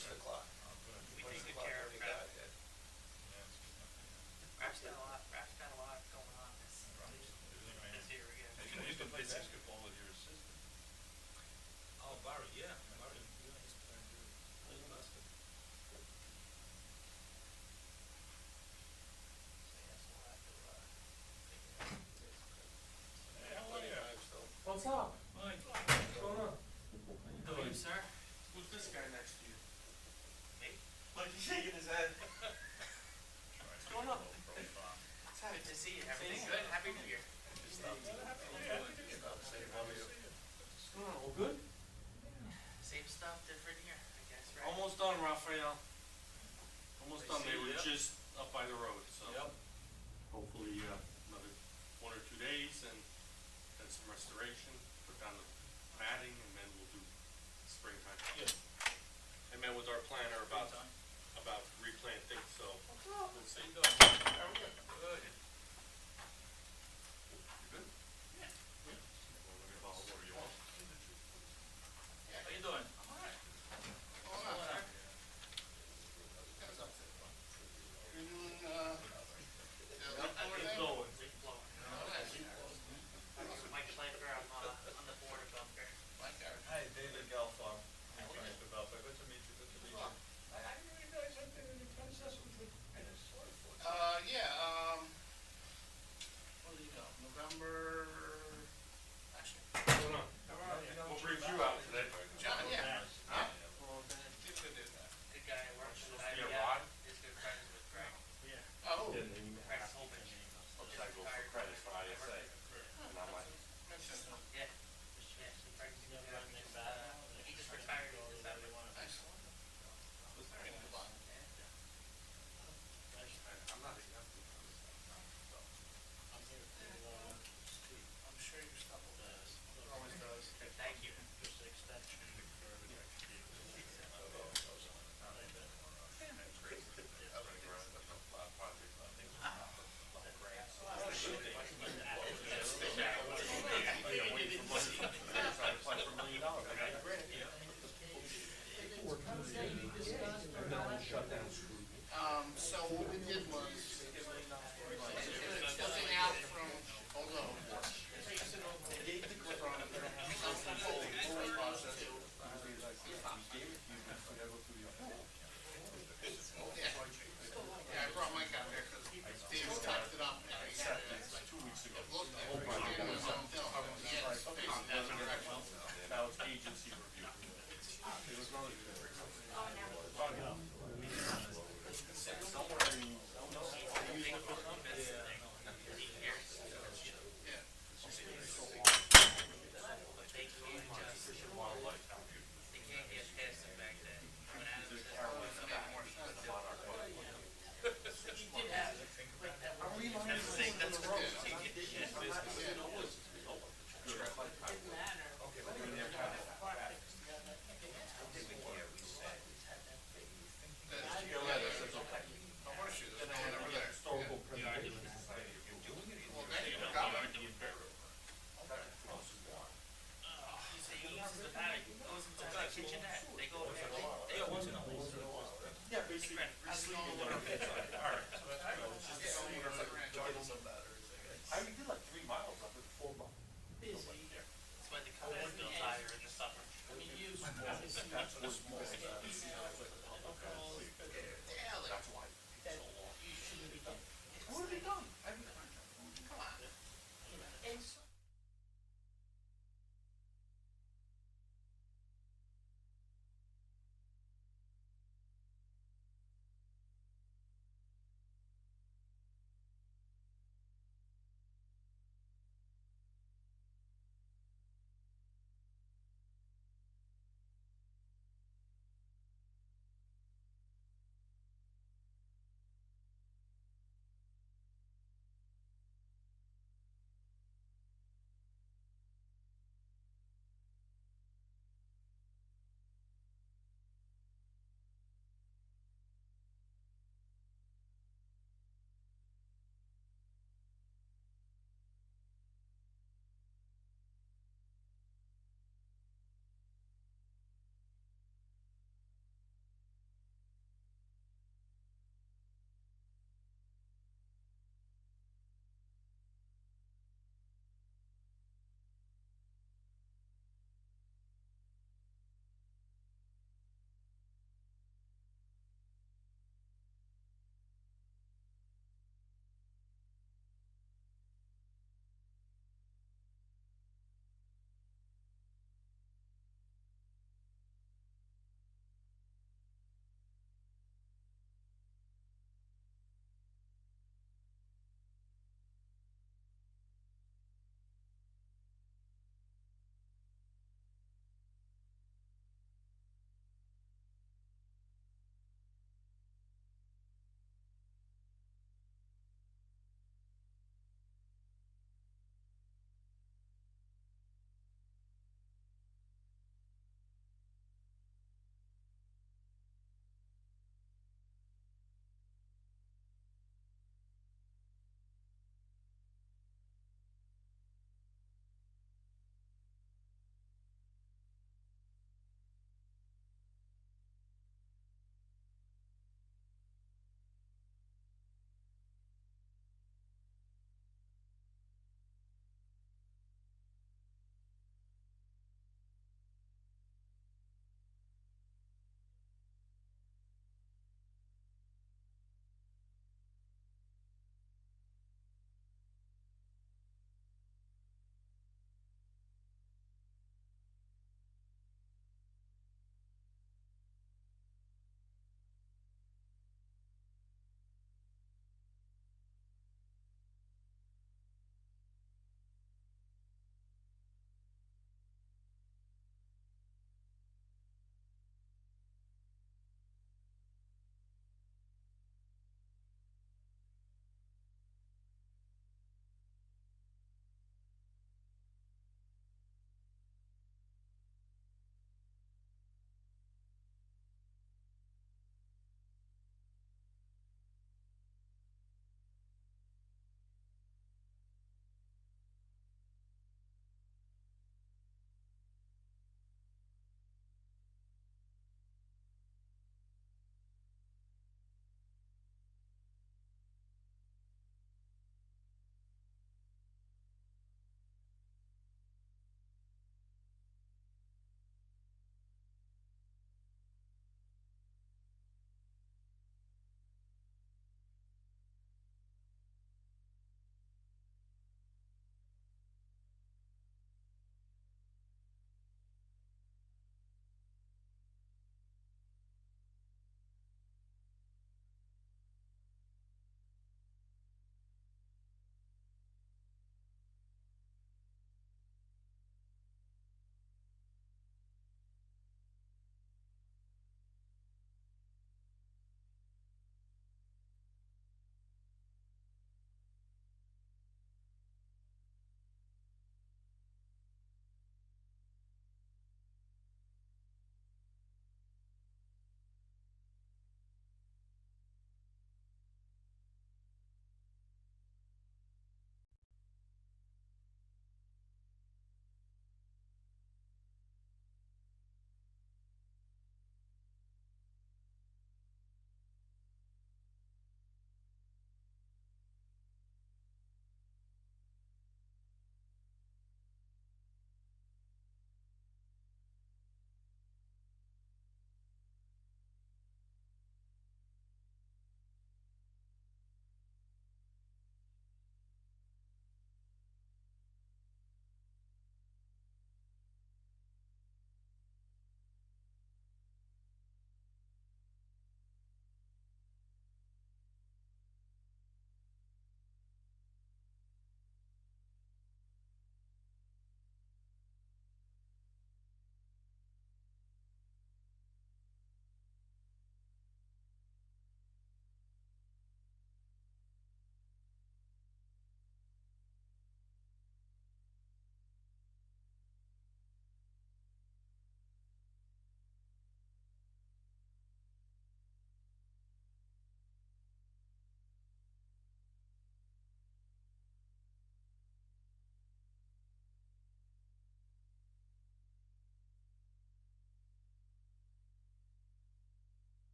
What's the clock? We What's take the good clock care when of you Rap. got it? Rap's got a lot going on this year again. You can play basketball with your assistant. Oh, Barry, yeah. Barry, yeah, he's playing good. Plays basketball. Yes, we'll have to, figure out this. Hey, how are you? What's up? Mike, What's going on? How are you, sir? who's this guy next to you? Me? Mike, he's shaking his head. What's going on? Excited to see you. Everything good? Happy New Year. What's going on? All good? Same stuff, different year, I guess, right? Almost done, Raphael. Almost done. They were Yep. just up by the road, so. Yep. Hopefully, another 1 or 2 days and then some restoration, put down the matting, and then we'll do springtime. Yeah. I met with our planner about Springtime. replanting, so we'll see. How you doing? Good. Good. You good? Yeah. Well, we're gonna bottle water you want. How you doing? I'm alright. Hold on, sir. You're doing, Keep going. Leaf blowing. Mike Schleifer, I'm on the board of Belfair. Hi, David Gelfar. Mr. Belfar, good to meet you, good to meet you. I didn't know you guys had been in the predecessor with the what do you know, November, actually, What's going on? What brings you out today? John, yeah. Huh? Well, then, good guy I work with at Supposed to be a IBM, rod? is good friends with Greg. Oh, Greg Holman. I go for credits for ISA, and I'm like, Yeah. Yeah, so Greg's a good guy. He just retired in December. nice. I'm not exempt. I'm sure your stuff will pass. It always does. Thank you. Just the extension. So what we did was, looking out from, although, from self-control process. Yeah, I brought Mike out there because David typed it up and he said it like 2 weeks ago. Looked at it, and it was on film, and he had his face in that direction. now it's agency review. It was really good. They can't get past him back then. When Adam said, oh, it's about more stuff. He did have, that's the thing, that's the thing. A horseshoe, there's no one over there. historical You are presentation. doing that. Well, then you You got are it. doing that. He said he uses the paddock, goes into the kitchenette. They go over there, they go into the whole. Yeah, basically. I we did like 3 miles up at 4 miles. That's why they come in and build tire in the summer. That's why. What have they done?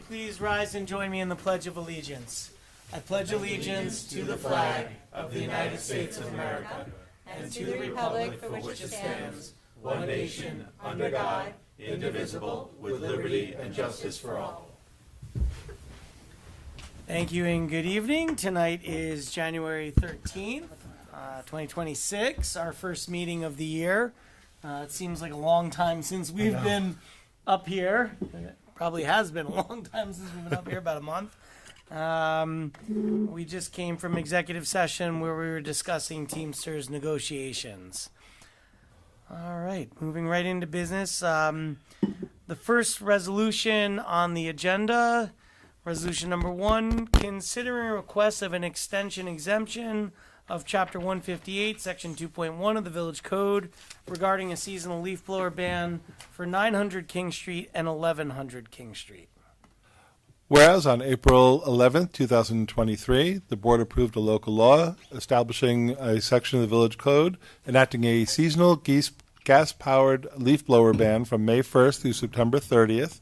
please rise and join me in the Pledge of Allegiance? I pledge allegiance to the flag of the United States of America and to the republic for which it stands, one nation, under God, indivisible, with liberty and justice for all. Thank you and good evening. Tonight is January 13th, 2026, our first meeting of the year. It seems like a long time since we've been up here. It probably has been a long time since we've been up here, about a month. We just came from executive session where we were discussing Teamsters negotiations. All right, moving right into business. The first resolution on the agenda, resolution number 1, considering a request of an extension exemption of Chapter 158, Section 2.1 of the Village Code regarding a seasonal leaf blower ban for 900 King Street and 1100 King Street. Whereas on April 11th, 2023, the board approved a local law establishing a section of the Village Code enacting a seasonal gas-powered leaf blower ban from May 1st through September 30th,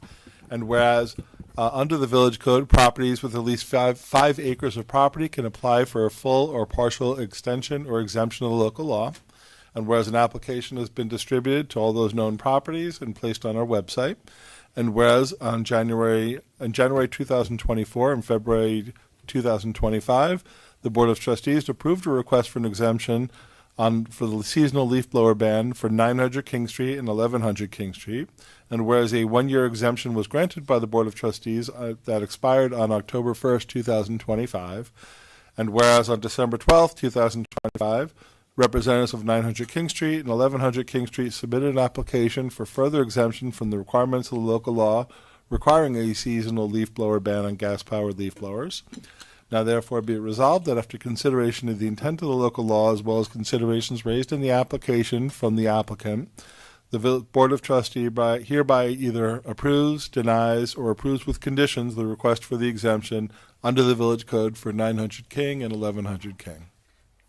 and whereas under the Village Code, properties with at least 5 acres of property can apply for a full or partial extension or exemption of the local law. And whereas an application has been distributed to all those known properties and placed on our website. And whereas on January 2024 and February 2025, the Board of Trustees approved a request for an exemption for the seasonal leaf blower ban for 900 King Street and 1100 King Street. And whereas a 1-year exemption was granted by the Board of Trustees that expired on October 1st, 2025, and whereas on December 12th, 2025, representatives of 900 King Street and 1100 King Street submitted an application for further exemption from the requirements of the local law requiring a seasonal leaf blower ban on gas-powered leaf blowers. Now therefore be it resolved that after consideration of the intent of the local law as well as considerations raised in the application from the applicant, the Board of Trustees hereby either approves, denies, or approves with conditions the request for the exemption under the Village Code for 900 King and 1100 King.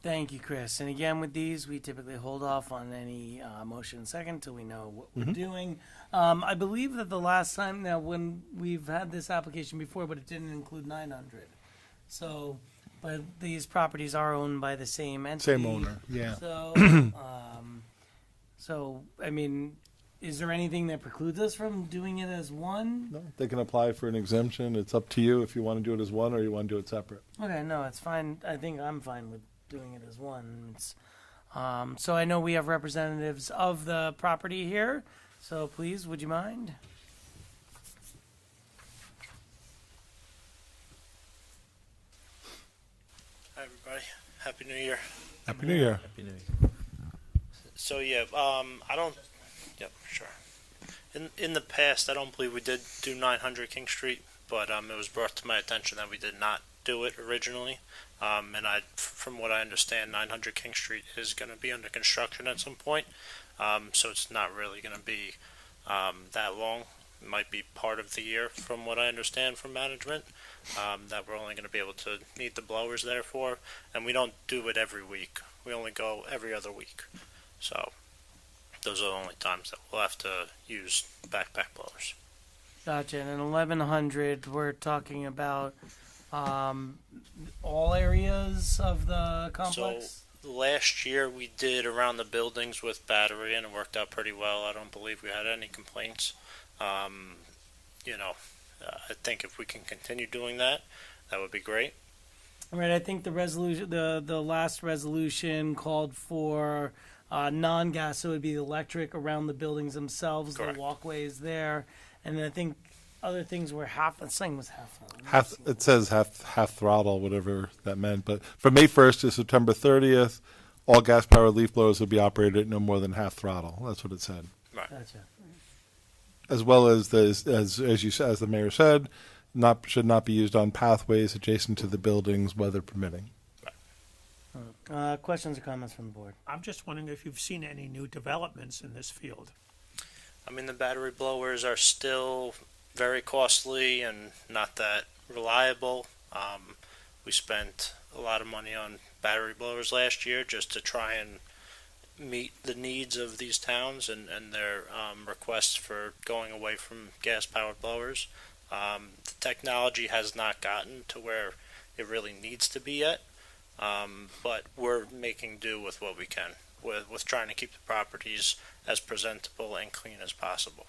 Thank you, Chris. And again, with these, we typically hold off on any motion second until we know what we're doing. I believe that the last time, now when we've had this application before, but it didn't include 900. So, but these properties are owned by the same entity. Same owner, yeah. So, I mean, is there anything that precludes us from doing it as one? No, they can apply for an exemption. It's up to you if you want to do it as one or you want to do it separate. Okay, no, it's fine. I think I'm fine with doing it as one. So I know we have representatives of the property here. So please, would you mind? Hi, everybody. Happy New Year. Happy New Year. So, yeah, yep, sure. In the past, I don't believe we did do 900 King Street, but it was brought to my attention that we did not do it originally. And from what I understand, 900 King Street is going to be under construction at some point. So it's not really going to be that long. It might be part of the year from what I understand from management, that we're only going to be able to need the blowers there for. And we don't do it every week. We only go every other week. So those are the only times that we'll have to use backpack blowers. Gotcha. And in 1100, we're talking about all areas of the complex? So last year we did around the buildings with battery and it worked out pretty well. I don't believe we had any complaints. I think if we can continue doing that, that would be great. All right. I think the resolution, the last resolution called for non-gas, so it would be electric around the buildings themselves, Correct. The walkways there, and I think other things were half. The thing was half. It says half throttle, whatever that meant. But from May 1st to September 30th, all gas-powered leaf blowers will be operated at no more than half throttle. That's what it said. Right. Gotcha. As well as as the mayor said, should not be used on pathways adjacent to the buildings, weather permitting. Questions or comments from the board? I'm just wondering if you've seen any new developments in this field. I mean, the battery blowers are still very costly and not that reliable. We spent a lot of money on battery blowers last year just to try and meet the needs of these towns and their requests for going away from gas-powered blowers. The technology has not gotten to where it really needs to be yet, but we're making do with what we can, with trying to keep the properties as presentable and clean as possible.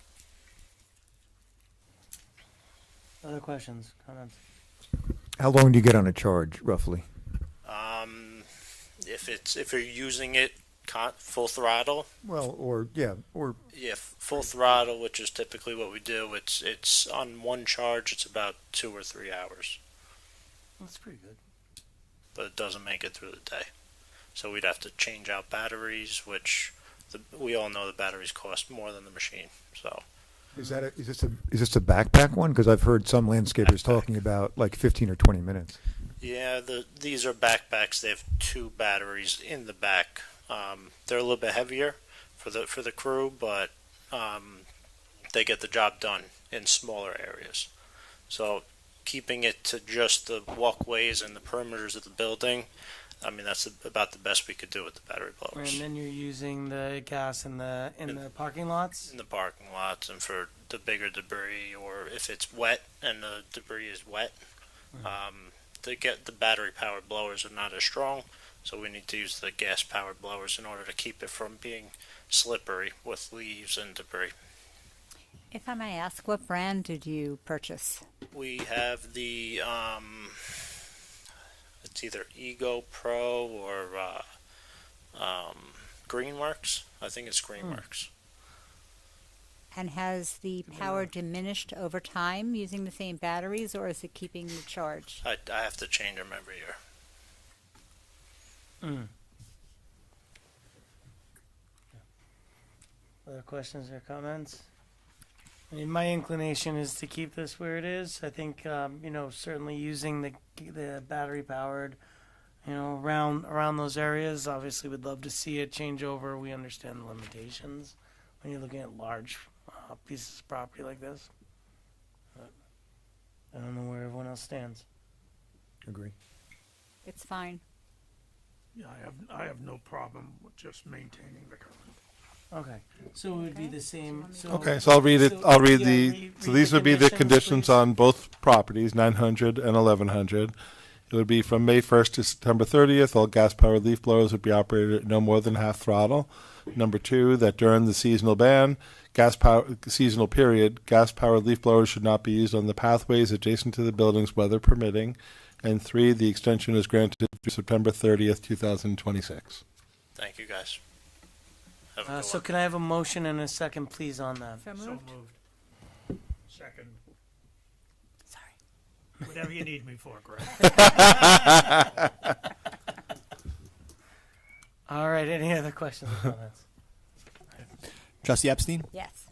Other questions, comments? How long do you get on a charge, roughly? If you're using it full throttle, Well, full throttle, which is typically what we do, it's on one charge, it's about 2 or 3 hours, That's pretty good. but it doesn't make it through the day. So we'd have to change out batteries, which we all know the batteries cost more than the machine. So is this a backpack one? Because I've heard some landscapers talking about like 15 or 20 minutes. yeah, these are backpacks. They have 2 batteries in the back. They're a little bit heavier for the crew, but they get the job done in smaller areas. So keeping it to just the walkways and the perimeters of the building, I mean, that's about the best we could do with the battery blowers. And then you're using the gas in the parking lots? In the parking lots and for the bigger debris, or if it's wet and the debris is wet, the battery powered blowers are not as strong, so we need to use the gas powered blowers in order to keep it from being slippery with leaves and debris. If I may ask, what brand did you purchase? We have the it's either Ego Pro or Greenworks. I think it's Greenworks. And has the power diminished over time using the same batteries, or is it keeping the charge? I have to change them every year. Other questions or comments? I mean, my inclination is to keep this where it is. I think, certainly using the battery powered, around those areas. Obviously, we'd love to see it change over. We understand the limitations when you're looking at large pieces of property like this. But I don't know where everyone else stands. Agree. It's fine. Yeah, I have no problem with just maintaining the current. Okay, so it would be the same. So, Okay, so I'll read it. I'll read the. So these would be the conditions please. on both properties, 900 and 1100. It would be from May 1st to September 30th. All gas-powered leaf blowers would be operated at no more than half throttle. Number 2, that during the seasonal period, gas-powered leaf blowers should not be used on the pathways adjacent to the buildings, weather permitting. And 3, the extension is granted through September 30th, 2026. Thank you, guys. Have a good So one. can I have a motion and a second, please, on that? So So moved? moved. Second. Sorry. Whatever you need me for, Greg. All right, any other questions or comments? Trustee Epstein, Yes.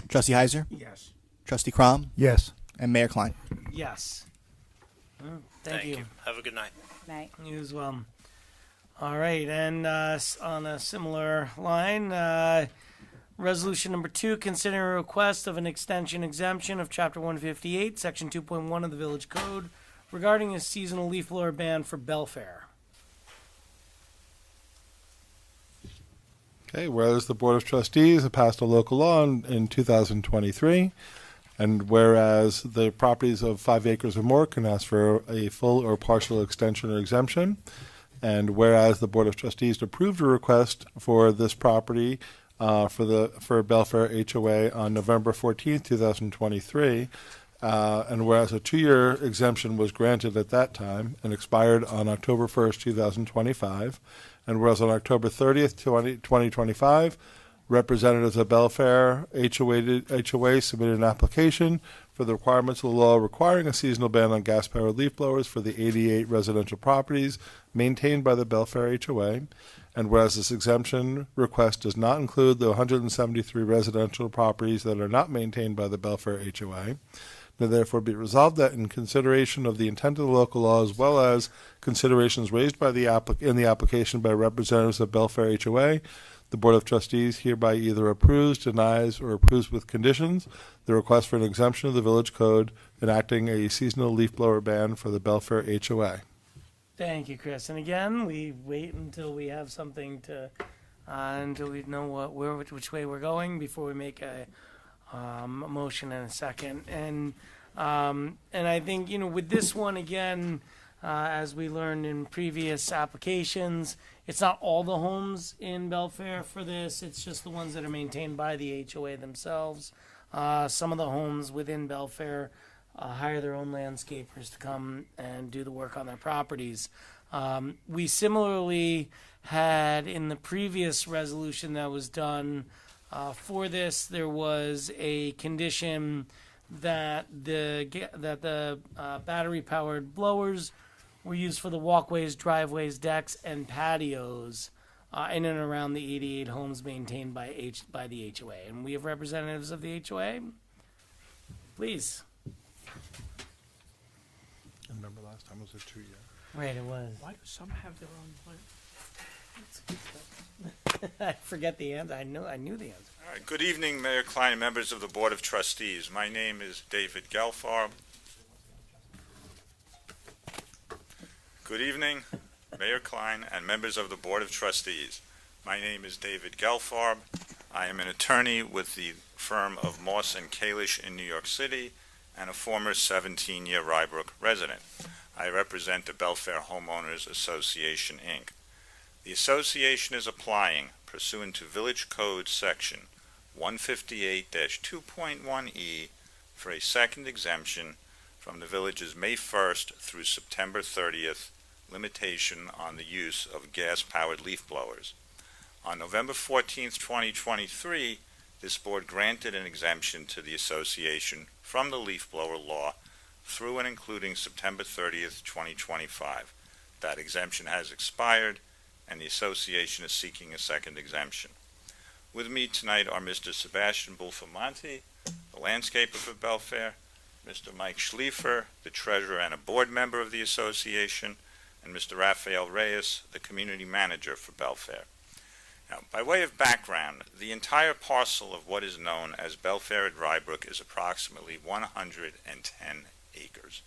Trustee Heiser, Yes. Trustee Crom, Yes. and Mayor Klein. Yes. Thank you. Have a good night. Night. You as well. All right, and on a similar line, resolution number 2, considering a request of an extension exemption of Chapter 158, Section 2.1 of the Village Code regarding a seasonal leaf blower ban for Belfair. Okay, whereas the Board of Trustees have passed a local law in 2023, and whereas the properties of 5 acres or more can ask for a full or partial extension or exemption, and whereas the Board of Trustees approved a request for this property for Belfair HOA on November 14th, 2023, and whereas a 2-year exemption was granted at that time and expired on October 1st, 2025, and whereas on October 30th, 2025, representatives of Belfair HOA submitted an application for the requirements of the law requiring a seasonal ban on gas-powered leaf blowers for the 88 residential properties maintained by the Belfair HOA, and whereas this exemption request does not include the 173 residential properties that are not maintained by the Belfair HOA, now therefore be resolved that in consideration of the intent of the local law as well as considerations raised by in the application by representatives of Belfair HOA, the Board of Trustees hereby either approves, denies, or approves with conditions the request for an exemption of the Village Code enacting a seasonal leaf blower ban for the Belfair HOA. Thank you, Chris. And again, we wait until we have something to, until we know which way we're going before we make a motion and a second. And And I think, with this one, again, as we learned in previous applications, it's not all the homes in Belfair for this. It's just the ones that are maintained by the HOA themselves. Some of the homes within Belfair hire their own landscapers to come and do the work on their properties. We similarly had in the previous resolution that was done for this, there was a condition that the battery-powered blowers were used for the walkways, driveways, decks, and patios in and around the 88 homes maintained by the HOA. And we have representatives of the HOA. Please. And remember last time was a 2 year. Right, it was. Why do some have their own plan? I forget the answer. I knew the answer. All right, good evening, Mayor Klein and members of the Board of Trustees. My name is David Gelfarb. Good evening, Mayor Klein and members of the Board of Trustees. My name is David Gelfarb. I am an attorney with the firm of Moss and Kalish in New York City and a former 17-year Rybrook resident. I represent the Belfair Homeowners Association, Inc. The association is applying pursuant to Village Code Section 158-2.1E for a second exemption from the village's May 1st through September 30th limitation on the use of gas-powered leaf blowers. On November 14th, 2023, this board granted an exemption to the association from the leaf blower law through and including September 30th, 2025. That exemption has expired, and the association is seeking a second exemption. With me tonight are Mr. Sebastian Bulfamonti, the landscaper for Belfair, Mr. Mike Schliefer, the treasurer and a board member of the association, and Mr. Rafael Reyes, the community manager for Belfair. Now, by way of background, the entire parcel of what is known as Belfair at Rybrook is approximately 110 acres.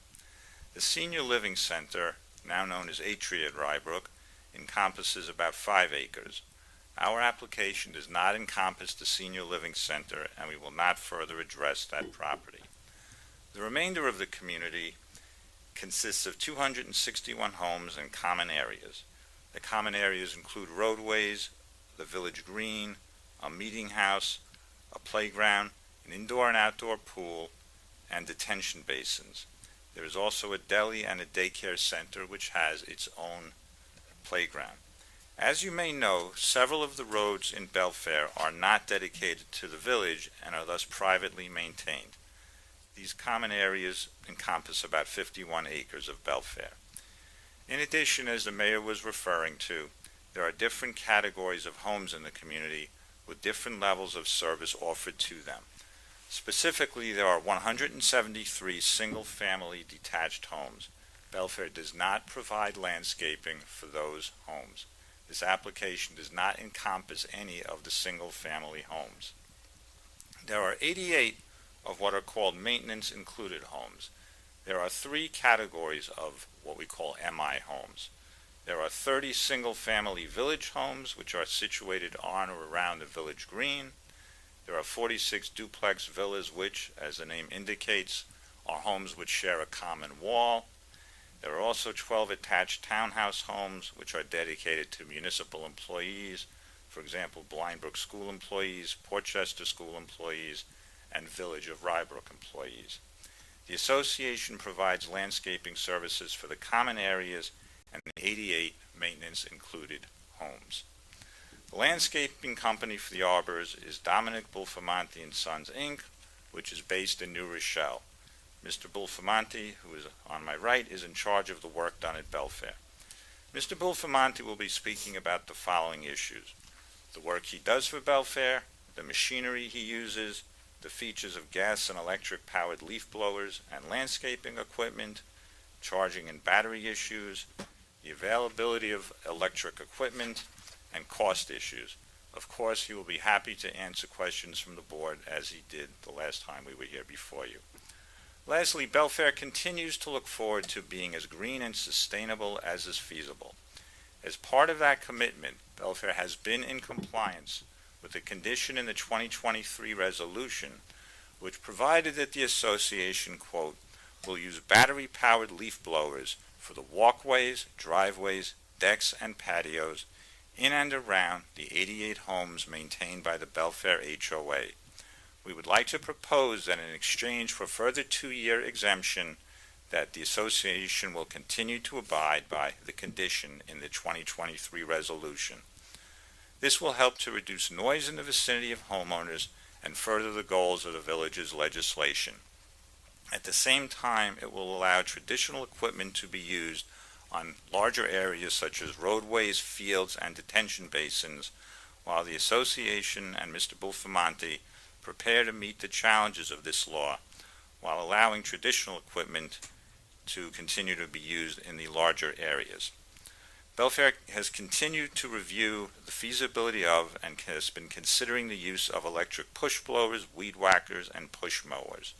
The senior living center, now known as Atria at Rybrook, encompasses about 5 acres. Our application does not encompass the senior living center, and we will not further address that property. The remainder of the community consists of 261 homes and common areas. The common areas include roadways, the village green, a meeting house, a playground, an indoor and outdoor pool, and detention basins. There is also a deli and a daycare center which has its own playground. As you may know, several of the roads in Belfair are not dedicated to the village and are thus privately maintained. These common areas encompass about 51 acres of Belfair. In addition, as the mayor was referring to, there are different categories of homes in the community with different levels of service offered to them. Specifically, there are 173 single-family detached homes. Belfair does not provide landscaping for those homes. This application does not encompass any of the single-family homes. There are 88 of what are called maintenance-included homes. There are 3 categories of what we call MI homes. There are 30 single-family village homes, which are situated on or around the village green. There are 46 duplex villas, which, as the name indicates, are homes which share a common wall. There are also 12 attached townhouse homes, which are dedicated to municipal employees, for example, Blindbrook School employees, Portchester School employees, and Village of Rybrook employees. The association provides landscaping services for the common areas and the 88 maintenance-included homes. The landscaping company for the arbors is Dominic Bulfamonti & Sons, Inc., which is based in New Rochelle. Mr. Bulfamonti, who is on my right, is in charge of the work done at Belfair. Mr. Bulfamonti will be speaking about the following issues: the work he does for Belfair, the machinery he uses, the features of gas and electric-powered leaf blowers and landscaping equipment, charging and battery issues, the availability of electric equipment, and cost issues. Of course, he will be happy to answer questions from the board as he did the last time we were here before you. Lastly, Belfair continues to look forward to being as green and sustainable as is feasible. As part of that commitment, Belfair has been in compliance with the condition in the 2023 resolution which provided that the association, quote, will use battery-powered leaf blowers for the walkways, driveways, decks, and patios in and around the 88 homes maintained by the Belfair HOA. We would like to propose that in exchange for further 2-year exemption, that the association will continue to abide by the condition in the 2023 resolution. This will help to reduce noise in the vicinity of homeowners and further the goals of the village's legislation. At the same time, it will allow traditional equipment to be used on larger areas such as roadways, fields, and detention basins, while the association and Mr. Bulfamonte prepare to meet the challenges of this law, while allowing traditional equipment to continue to be used in the larger areas. Belfair has continued to review the feasibility of and has been considering the use of electric push blowers, weed whackers, and push mowers.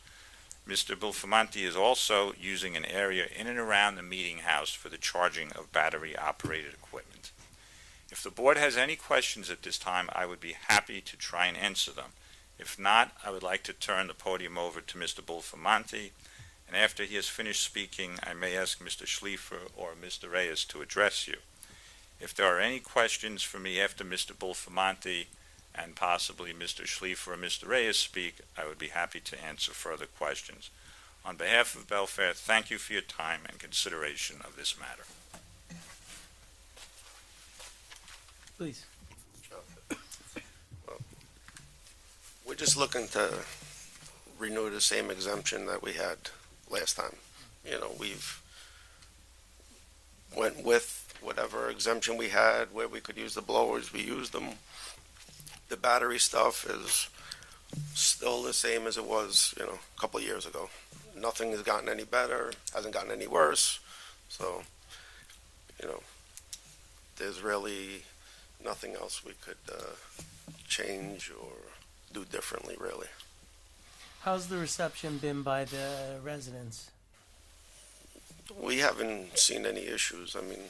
Mr. Bulfamonte is also using an area in and around the meeting house for the charging of battery-operated equipment. If the board has any questions at this time, I would be happy to try and answer them. If not, I would like to turn the podium over to Mr. Bulfamonte, and after he has finished speaking, I may ask Mr. Schliefer or Mr. Reyes to address you. If there are any questions for me after Mr. Bulfamonte and possibly Mr. Schliefer or Mr. Reyes speak, I would be happy to answer further questions. On behalf of Belfair, thank you for your time and consideration of this matter. Please. We're just looking to renew the same exemption that we had last time. You know, we've went with whatever exemption we had, where we could use the blowers, we used them. The battery stuff is still the same as it was, you know, a couple of years ago. Nothing has gotten any better, hasn't gotten any worse. So, you know, there's really nothing else we could change or do differently, really. How's the reception been by the residents? We haven't seen any issues. I mean,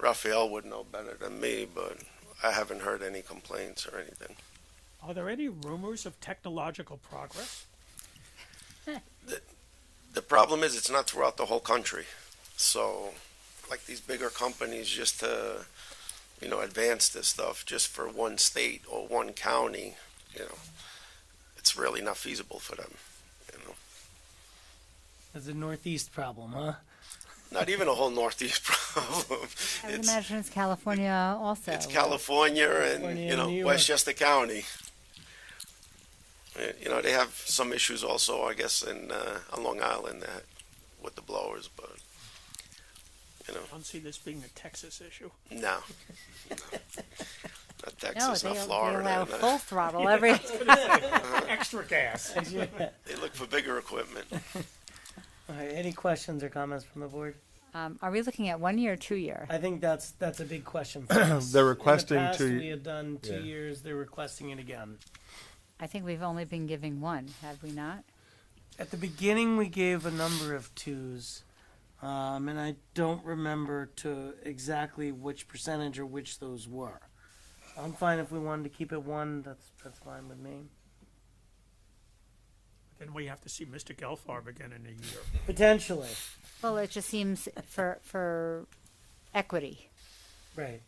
Raphael would know better than me, but I haven't heard any complaints or anything. Are there any rumors of technological progress? The problem is it's not throughout the whole country. So, like these bigger companies, just to, you know, advance this stuff just for one state or one county, you know, it's really not feasible for them, you know. It's a Northeast problem, huh? Not even a whole Northeast problem. I would imagine it's California also. It's California and, California you and know, New York. Westchester County. You know, they have some issues also, I guess, on Long Island with the blowers, but, you know. I don't see this being a Texas issue. No. Not Texas, No, not they Florida. allow no. full throttle every. Extra gas. They look for bigger equipment. All right, any questions or comments from the board? Are we looking at 1 year or 2 year? I think that's a big question for us. They're requesting In the past, 2 we had done 2 yeah. years. They're requesting it again. I think we've only been giving one, have we not? At the beginning, we gave a number of 2s, and I don't remember to exactly which percentage or which those were. I'm fine if we wanted to keep it 1. That's fine with me. Then we have to see Mr. Gelfarb again in a year. Potentially, Well, it just seems for equity. right.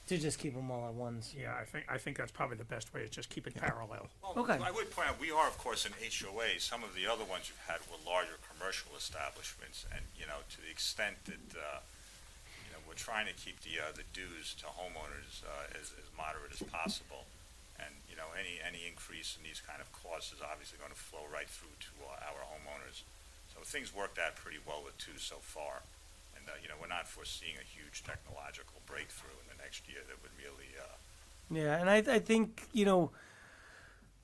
To just keep them all at once. Yeah, I think that's probably the best way, is just keep it parallel. Well, Okay. I would point out, we are, of course, an HOA. Some of the other ones you've had were larger commercial establishments, and, you know, to the extent that, you know, we're trying to keep the dues to homeowners as moderate as possible. And, you know, any increase in these kind of costs is obviously going to flow right through to our homeowners. So things worked out pretty well with 2 so far. And, you know, we're not foreseeing a huge technological breakthrough in the next year that would really, Yeah, and I think, you know,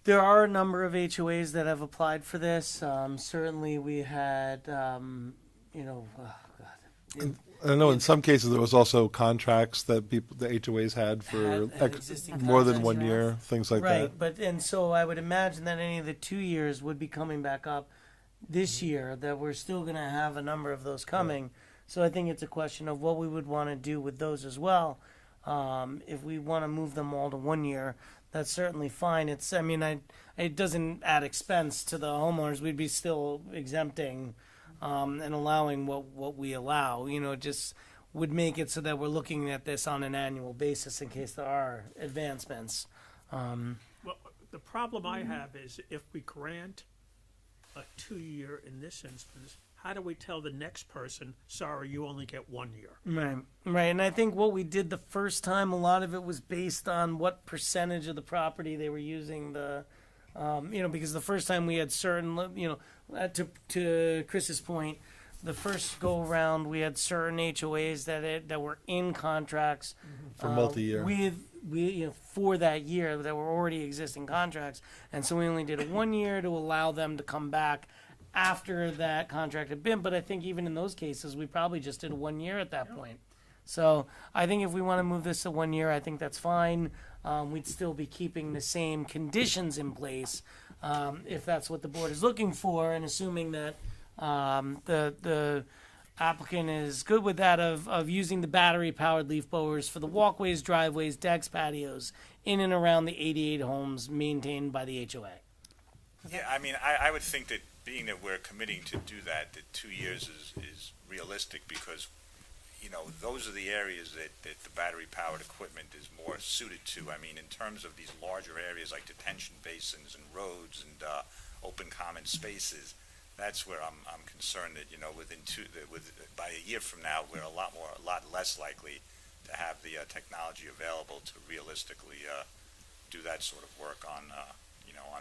there are a number of HOAs that have applied for this. Certainly we had, you know, oh God. I know in some cases there was also contracts that the HOAs had for Had existing more than contracts. 1 year, things like Right, that. but, and so I would imagine that any of the 2 years would be coming back up this year, that we're still gonna have a number of those coming. So I think it's a question of what we would wanna do with those as well. If we want to move them all to 1 year, that's certainly fine. It doesn't add expense to the homeowners. We'd be still exempting and allowing what we allow. It just would make it so that we're looking at this on an annual basis in case there are advancements. Well, the problem I have is if we grant a 2 year in this instance, how do we tell the next person, sorry, you only get 1 year? Right. And I think what we did the first time, a lot of it was based on what percentage of the property they were using because the first time we had certain, to Chris's point, the first go around we had certain HOAs that were in contracts For multi-year. for that year that were already existing contracts, and so we only did a 1 year to allow them to come back after that contract had been. But I think even in those cases, we probably just did a 1 year at that point. So I think if we want to move this to 1 year, I think that's fine. We'd still be keeping the same conditions in place if that's what the board is looking for, and assuming that the applicant is good with that of using the battery-powered leaf blowers for the walkways, driveways, decks, patios in and around the 88 homes maintained by the HOA. Yeah, I would think that being that we're committing to do that 2 years is realistic because, those are the areas that the battery-powered equipment is more suited to. In terms of these larger areas like detention basins and roads and open common spaces, that's where I'm concerned that, by a year from now, we're a lot less likely to have the technology available to realistically do that sort of work on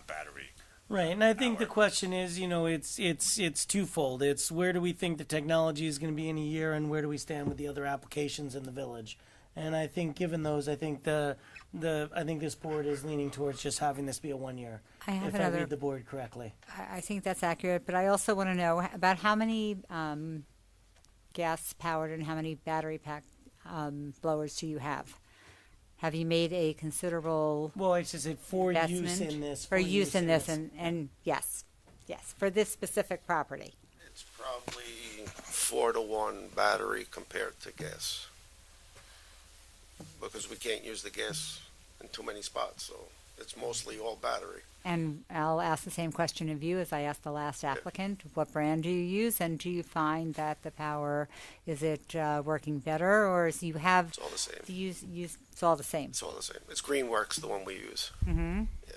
battery. Right, and I think the question is, it's twofold. It's where do we think the technology is going to be in a year, and where do we stand with the other applications in the village? And I think, given those, I think I think this board is leaning towards just having this be a 1 year. If I read the board correctly. I think that's accurate, but I also want to know about how many gas-powered and how many battery-packed blowers do you have? Have you made a considerable Well, I should say for use investment in this. for use in this, and yes, for this specific property? It's probably 4-to-1 battery compared to gas. Because we can't use the gas in too many spots, so it's mostly all battery. And I'll ask the same question of you as I asked the last applicant. What brand do you use, and do you find that the power, is it working better, or is you have... It's all the same. Do you use it's all the same? It's all the same. It's Greenworks, the one we use. Mm-hmm. Yeah.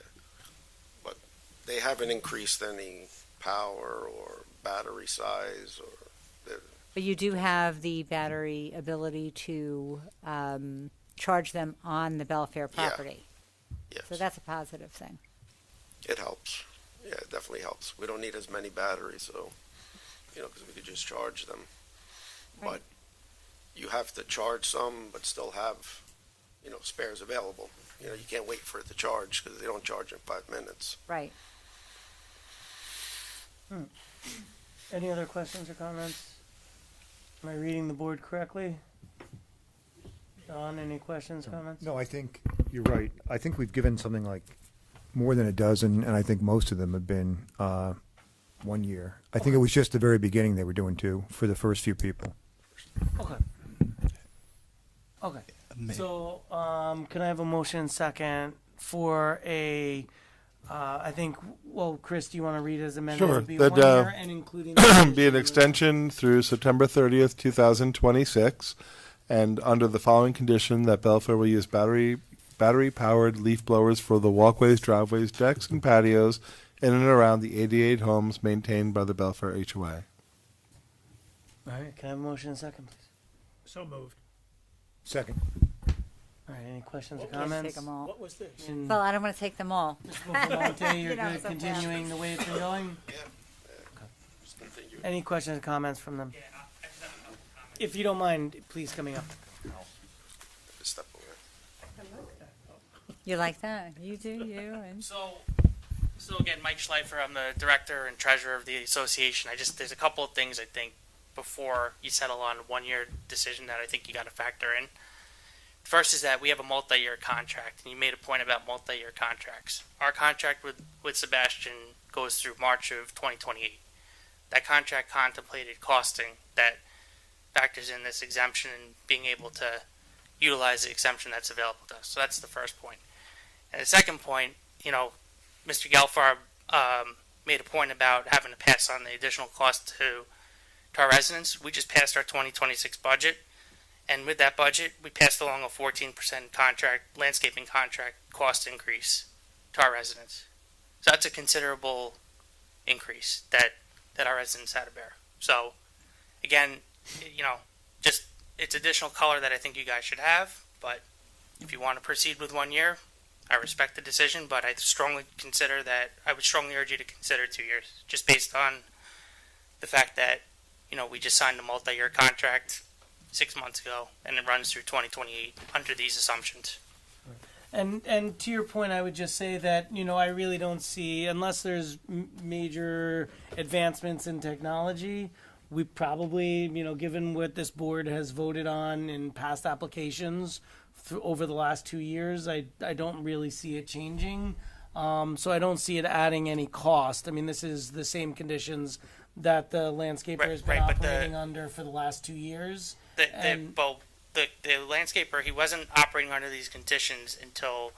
But they haven't increased any power or battery size or... But you do have the battery ability to charge them on the Belfair property. Yes. So that's a positive thing. It helps. Yeah, it definitely helps. We don't need as many batteries, so, because we could just charge them. Right. But you have to charge some, but still have, spares available. You can't wait for it to charge because they don't charge in 5 minutes. Right. Any other questions or comments? Am I reading the board correctly? Don, any questions, comments? No, I think you're right. I think we've given something like more than a dozen, and I think most of them have been 1 year. I think it was just the very beginning they were doing 2 for the first few people. Okay. So, can I have a motion second for a, I think, Chris, do you want to read as amended? Sure. It'd be That 1 year and including. be an extension through September 30th, 2026, and under the following condition that Belfair will use battery-powered leaf blowers for the walkways, driveways, decks, and patios in and around the 88 homes maintained by the Belfair HOA. All right, can I have a motion second, please? So moved. Second. All right, any questions or Can't comments? take them all. What was this? And Well, I don't want to take them all. Mr. Monte, you're You know, good so continuing the way it's been going? Yeah. Just continue. Any questions or comments from them? If you don't mind, please coming up. Just step away. You like that? You do, you. And So again, Mike Schleifer, I'm the director and treasurer of the association. There's a couple of things I think before you settle on a 1 year decision that I think you got to factor in. First is that we have a multi-year contract, and you made a point about multi-year contracts. Our contract with Sebastian goes through March of 2028. That contract contemplated costing that factors in this exemption and being able to utilize the exemption that's available to us. So that's the first point. And the second point, Mr. Gelfarb made a point about having to pass on the additional cost to our residents. We just passed our 2026 budget, and with that budget, we passed along a 14% landscaping contract cost increase to our residents. So that's a considerable increase that our residents had to bear. So, again, just it's additional color that I think you guys should have. But if you want to proceed with 1 year, I respect the decision. But I would strongly urge you to consider 2 years, just based on the fact that we just signed a multi-year contract 6 months ago, and it runs through 2028 under these assumptions. And to your point, I would just say that, I really don't see, unless there's major advancements in technology, we probably, given what this board has voted on in past applications over the last 2 years, I don't really see it changing. So I don't see it adding any cost. I mean, this is the same conditions that the landscaper has been operating under for the last 2 years. The landscaper, he wasn't operating under these conditions until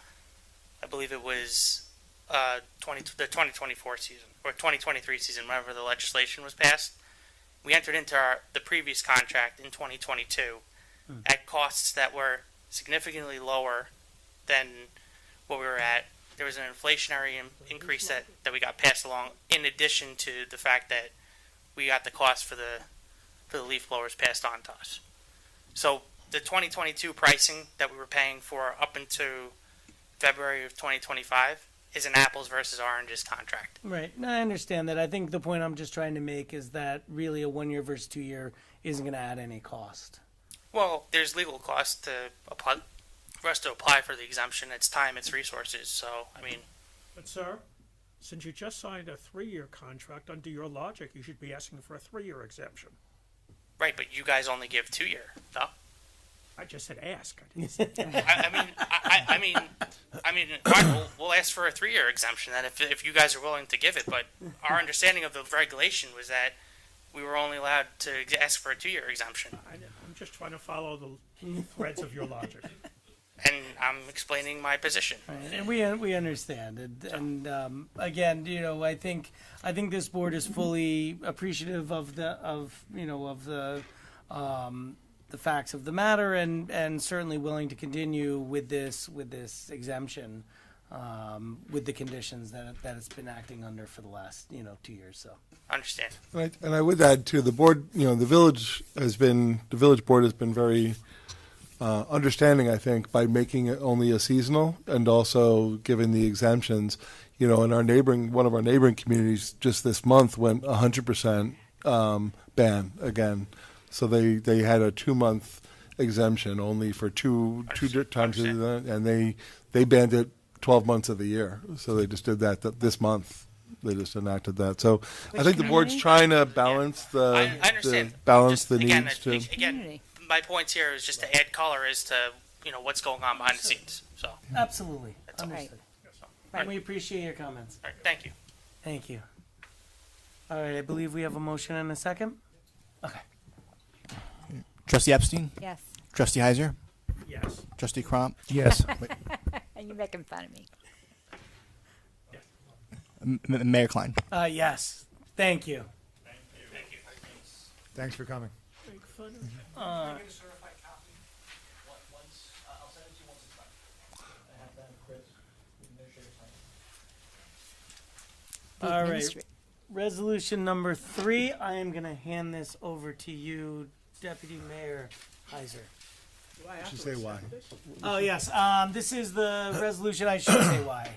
I believe it was the 2024 season or 2023 season, whenever the legislation was passed. We entered into the previous contract in 2022 at costs that were significantly lower than what we were at. There was an inflationary increase that we got passed along, in addition to the fact that we got the cost for the leaf blowers passed on to us. So the 2022 pricing that we were paying for up into February of 2025 is an apples versus oranges contract. Right. No, I understand that. I think the point I'm just trying to make is that really a 1 year versus 2 year isn't going to add any cost. Well, there's legal costs for us to apply for the exemption. It's time, it's resources. So, But sir, since you just signed a 3-year contract, under your logic, you should be asking for a 3-year exemption. Right, but you guys only give 2 year, no? I just said ask. We'll ask for a 3-year exemption then if you guys are willing to give it. But our understanding of the regulation was that we were only allowed to ask for a 2-year exemption. I'm just trying to follow the threads of your logic. And I'm explaining my position. Right. And we understand. And again, I think this board is fully appreciative of the facts of the matter, and certainly willing to continue with this exemption, with the conditions that it's been acting under for the last 2 years. So understand. And I would add too, the board, the village board has been very understanding, I think, by making it only a seasonal and also giving the exemptions. In one of our neighboring communities just this month went 100% ban again. So they had a 2-month exemption only for two times, and they banned it 12 months of the year. So they just did that this month. They just enacted that. So I think the board's trying to balance the needs to. Again, my points here is just to add color as to what's going on behind the scenes. So absolutely, that's all. understood. And we appreciate your comments. All right, thank you. Thank you. All right, I believe we have a motion and a second. Okay. Trustee Epstein? Yes. Trustee Heiser? Yes. Trustee Crom? Yes. And you're making fun of me. Mayor Klein? Yes. Thank you. Thanks for coming. Make fun of you. The All right. administra- Resolution number 3. I am going to hand this over to you, Deputy Mayor Heiser. Do I have Should to say accept why. this? Oh, yes. This is the resolution. I should say why.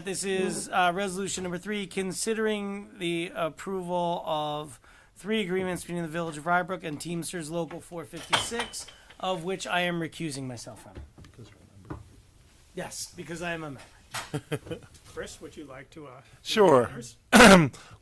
This is resolution number 3, considering the approval of 3 agreements between the Village of Rybrook and Teamsters Local 456, of which I am recusing myself from. Yes, because I am a member. Chris, would you like to? Do Sure. honors?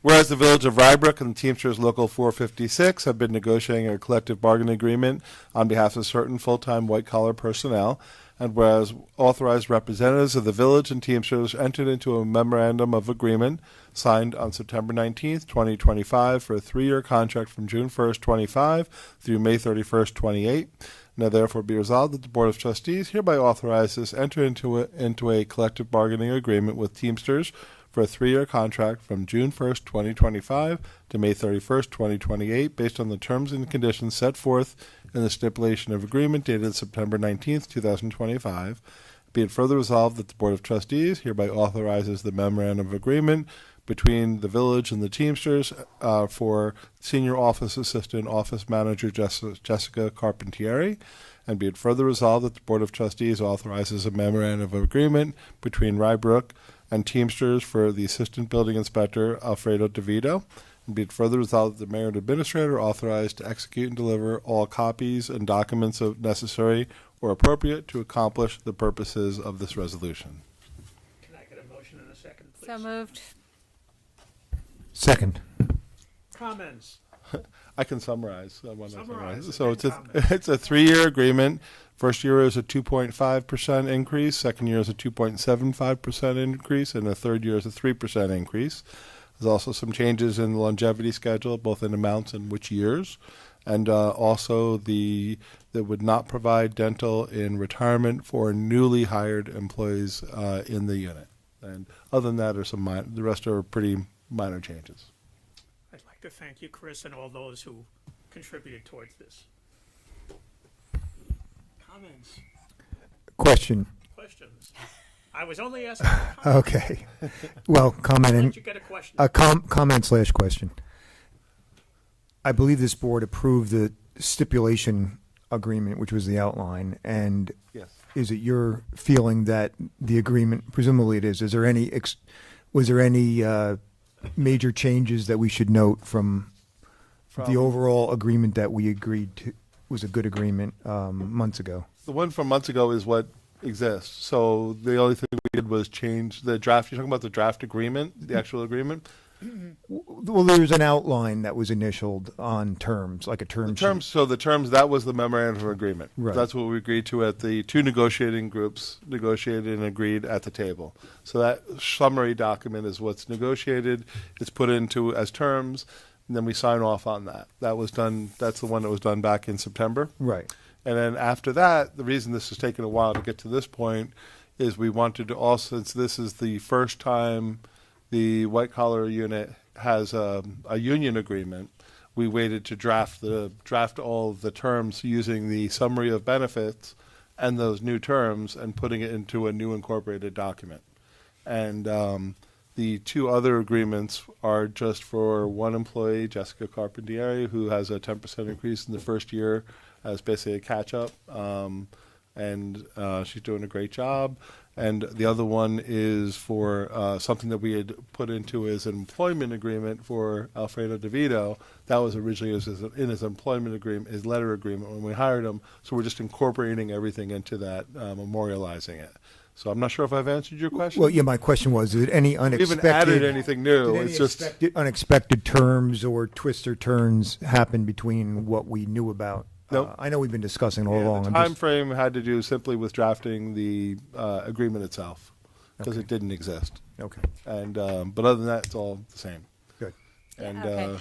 Whereas the Village of Rybrook and Teamsters Local 456 have been negotiating a collective bargaining agreement on behalf of certain full-time white-collar personnel, and whereas authorized representatives of the Village and Teamsters entered into a memorandum of agreement signed on September 19th, 2025 for a 3-year contract from June 1st, 25 through May 31st, 28. Now therefore be resolved that the Board of Trustees hereby authorizes enter into a collective bargaining agreement with Teamsters for a 3-year contract from June 1st, 2025 to May 31st, 2028, based on the terms and conditions set forth in the stipulation of agreement dated September 19th, 2025. Be it further resolved that the Board of Trustees hereby authorizes the memorandum of agreement between the Village and the Teamsters for Senior Office Assistant Office Manager Jessica Carpentieri, and be it further resolved that the Board of Trustees authorizes a memorandum of agreement between Rybrook and Teamsters for the Assistant Building Inspector Alfredo DeVito, and be it further resolved that the Mayor and Administrator authorized to execute and deliver all copies and documents necessary or appropriate to accomplish the purposes of this resolution. Can I get a motion in a second, please? So moved. Second. Comments? I can summarize. I want to Summarize it, So then comment. it's a 3-year agreement. First year is a 2.5% increase. Second year is a 2.75% increase, and the third year is a 3% increase. There's also some changes in the longevity schedule, both in amounts and which years, and also that would not provide dental in retirement for newly hired employees in the unit. And other than that, the rest are pretty minor changes. I'd like to thank you, Chris, and all those who contributed towards this. Comments? Question. Questions? I was only asking for comments. Okay. Well, comment Let and you get a question. comment/question. I believe this board approved the stipulation agreement, which was the outline, and Yes. is it your feeling that the agreement, presumably it is there any was there any major changes that we should note from the overall agreement that we agreed to was a good agreement months ago? The one from months ago is what exists. So the only thing we did was change the draft. You're talking about the draft agreement, the actual agreement? Well, there's an outline that was initialed on terms, like a term sheet. So the terms, that was the memorandum of agreement. Right. That's what we agreed to at the two negotiating groups negotiated and agreed at the table. So that summary document is what's negotiated. It's put into as terms, and then we sign off on that. That was done. That's the one that was done back in September. Right. And then after that, the reason this has taken a while to get to this point is we wanted to also, since this is the first time the white collar unit has a union agreement, we waited to draft all the terms using the summary of benefits and those new terms and putting it into a new incorporated document. And the two other agreements are just for one employee, Jessica Carpentieri, who has a 10% increase in the first year as basically a catch-up, and she's doing a great job. And the other one is for something that we had put into his employment agreement for Alfredo DeVito. That was originally in his employment agreement, his letter agreement when we hired him. So we're just incorporating everything into that, memorializing it. So I'm not sure if I've answered your question. Well, yeah, my question was, did any We unexpected... haven't added anything new. Did any It's just unexpected terms or twists or turns happen between what we knew about? Nope. I know we've been discussing all along. the I'm time just- frame had to do simply with drafting the agreement itself because Okay. it didn't exist. Okay, And but other than that, it's all the same. good. And Okay.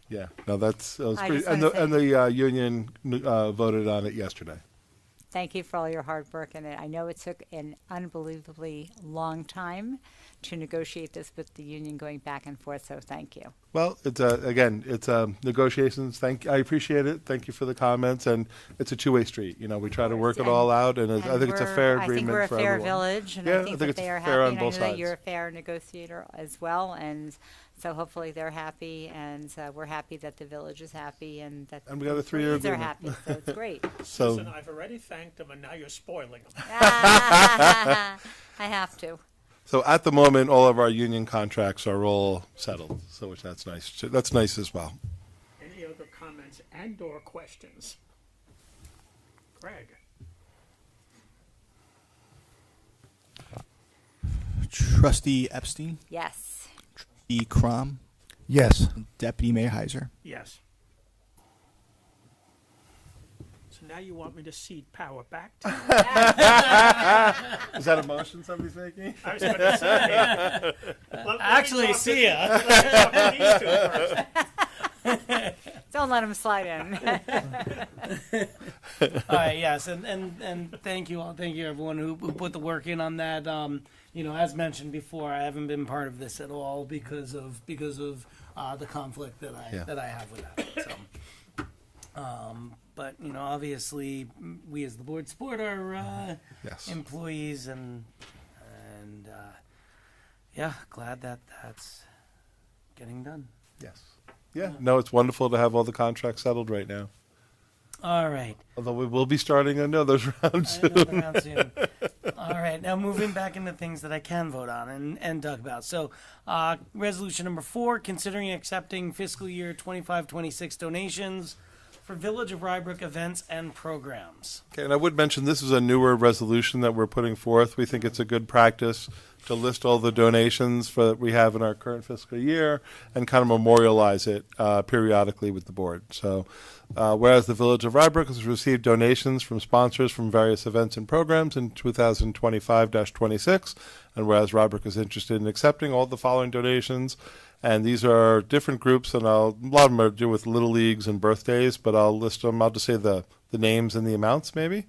yeah, no, that was I pretty. just And wanna the union voted on it yesterday. Thank you for all your hard work in it. I know it took an unbelievably long time to negotiate this with the union going back and forth, so thank you. Well, it's negotiations. I appreciate it. Thank you for the comments, and it's a two-way street. You know, we try to work it all out, and I think it's a fair agreement I think we're a for fair everyone. village, and Yeah, I think that it's they are fair happy, on and I both know that sides. you're a fair negotiator as well, and so hopefully they're happy, and we're happy that the village is happy, and that And we got a the 3-year employees are agreement. happy, so it's great. So Susan, I've already thanked them, and now you're spoiling them. I have to. So at the moment, all of our union contracts are all settled. So which that's nice. That's nice as well. Any other comments and/or questions? Greg? Trustee Epstein, Yes. Trustee Crum, Yes. Deputy Mayor Heiser. Yes. So now you want me to cede power back to you? Is that a motion somebody's making? I was going to say. let me Actually, talk to- see ya. let me talk to these two first. Don't let him slide in. All right, yes, and thank you all, thank you everyone who put the work in on that. As mentioned before, I haven't been part of this at all because of the conflict that I have with that. So, but obviously, we as the board support our Yes. employees, and glad that that's getting done. Yes. Yeah. No, it's wonderful to have all the contracts settled right now. All right. Although we will be starting another round soon. Another round soon. All right, now moving back into things that I can vote on and talk about. So, resolution number 4, considering accepting fiscal year 25-26 donations for Village of Rybrook events and programs. Okay, and I would mention this is a newer resolution that we're putting forth. We think it's a good practice to list all the donations that we have in our current fiscal year and kind of memorialize it periodically with the board. So, whereas the Village of Rybrook has received donations from sponsors from various events and programs in 2025-26, and whereas Rybrook is interested in accepting all the following donations, and these are different groups, and a lot of them are to do with little leagues and birthdays, but I'll list them. I'll just say the names and the amounts, maybe.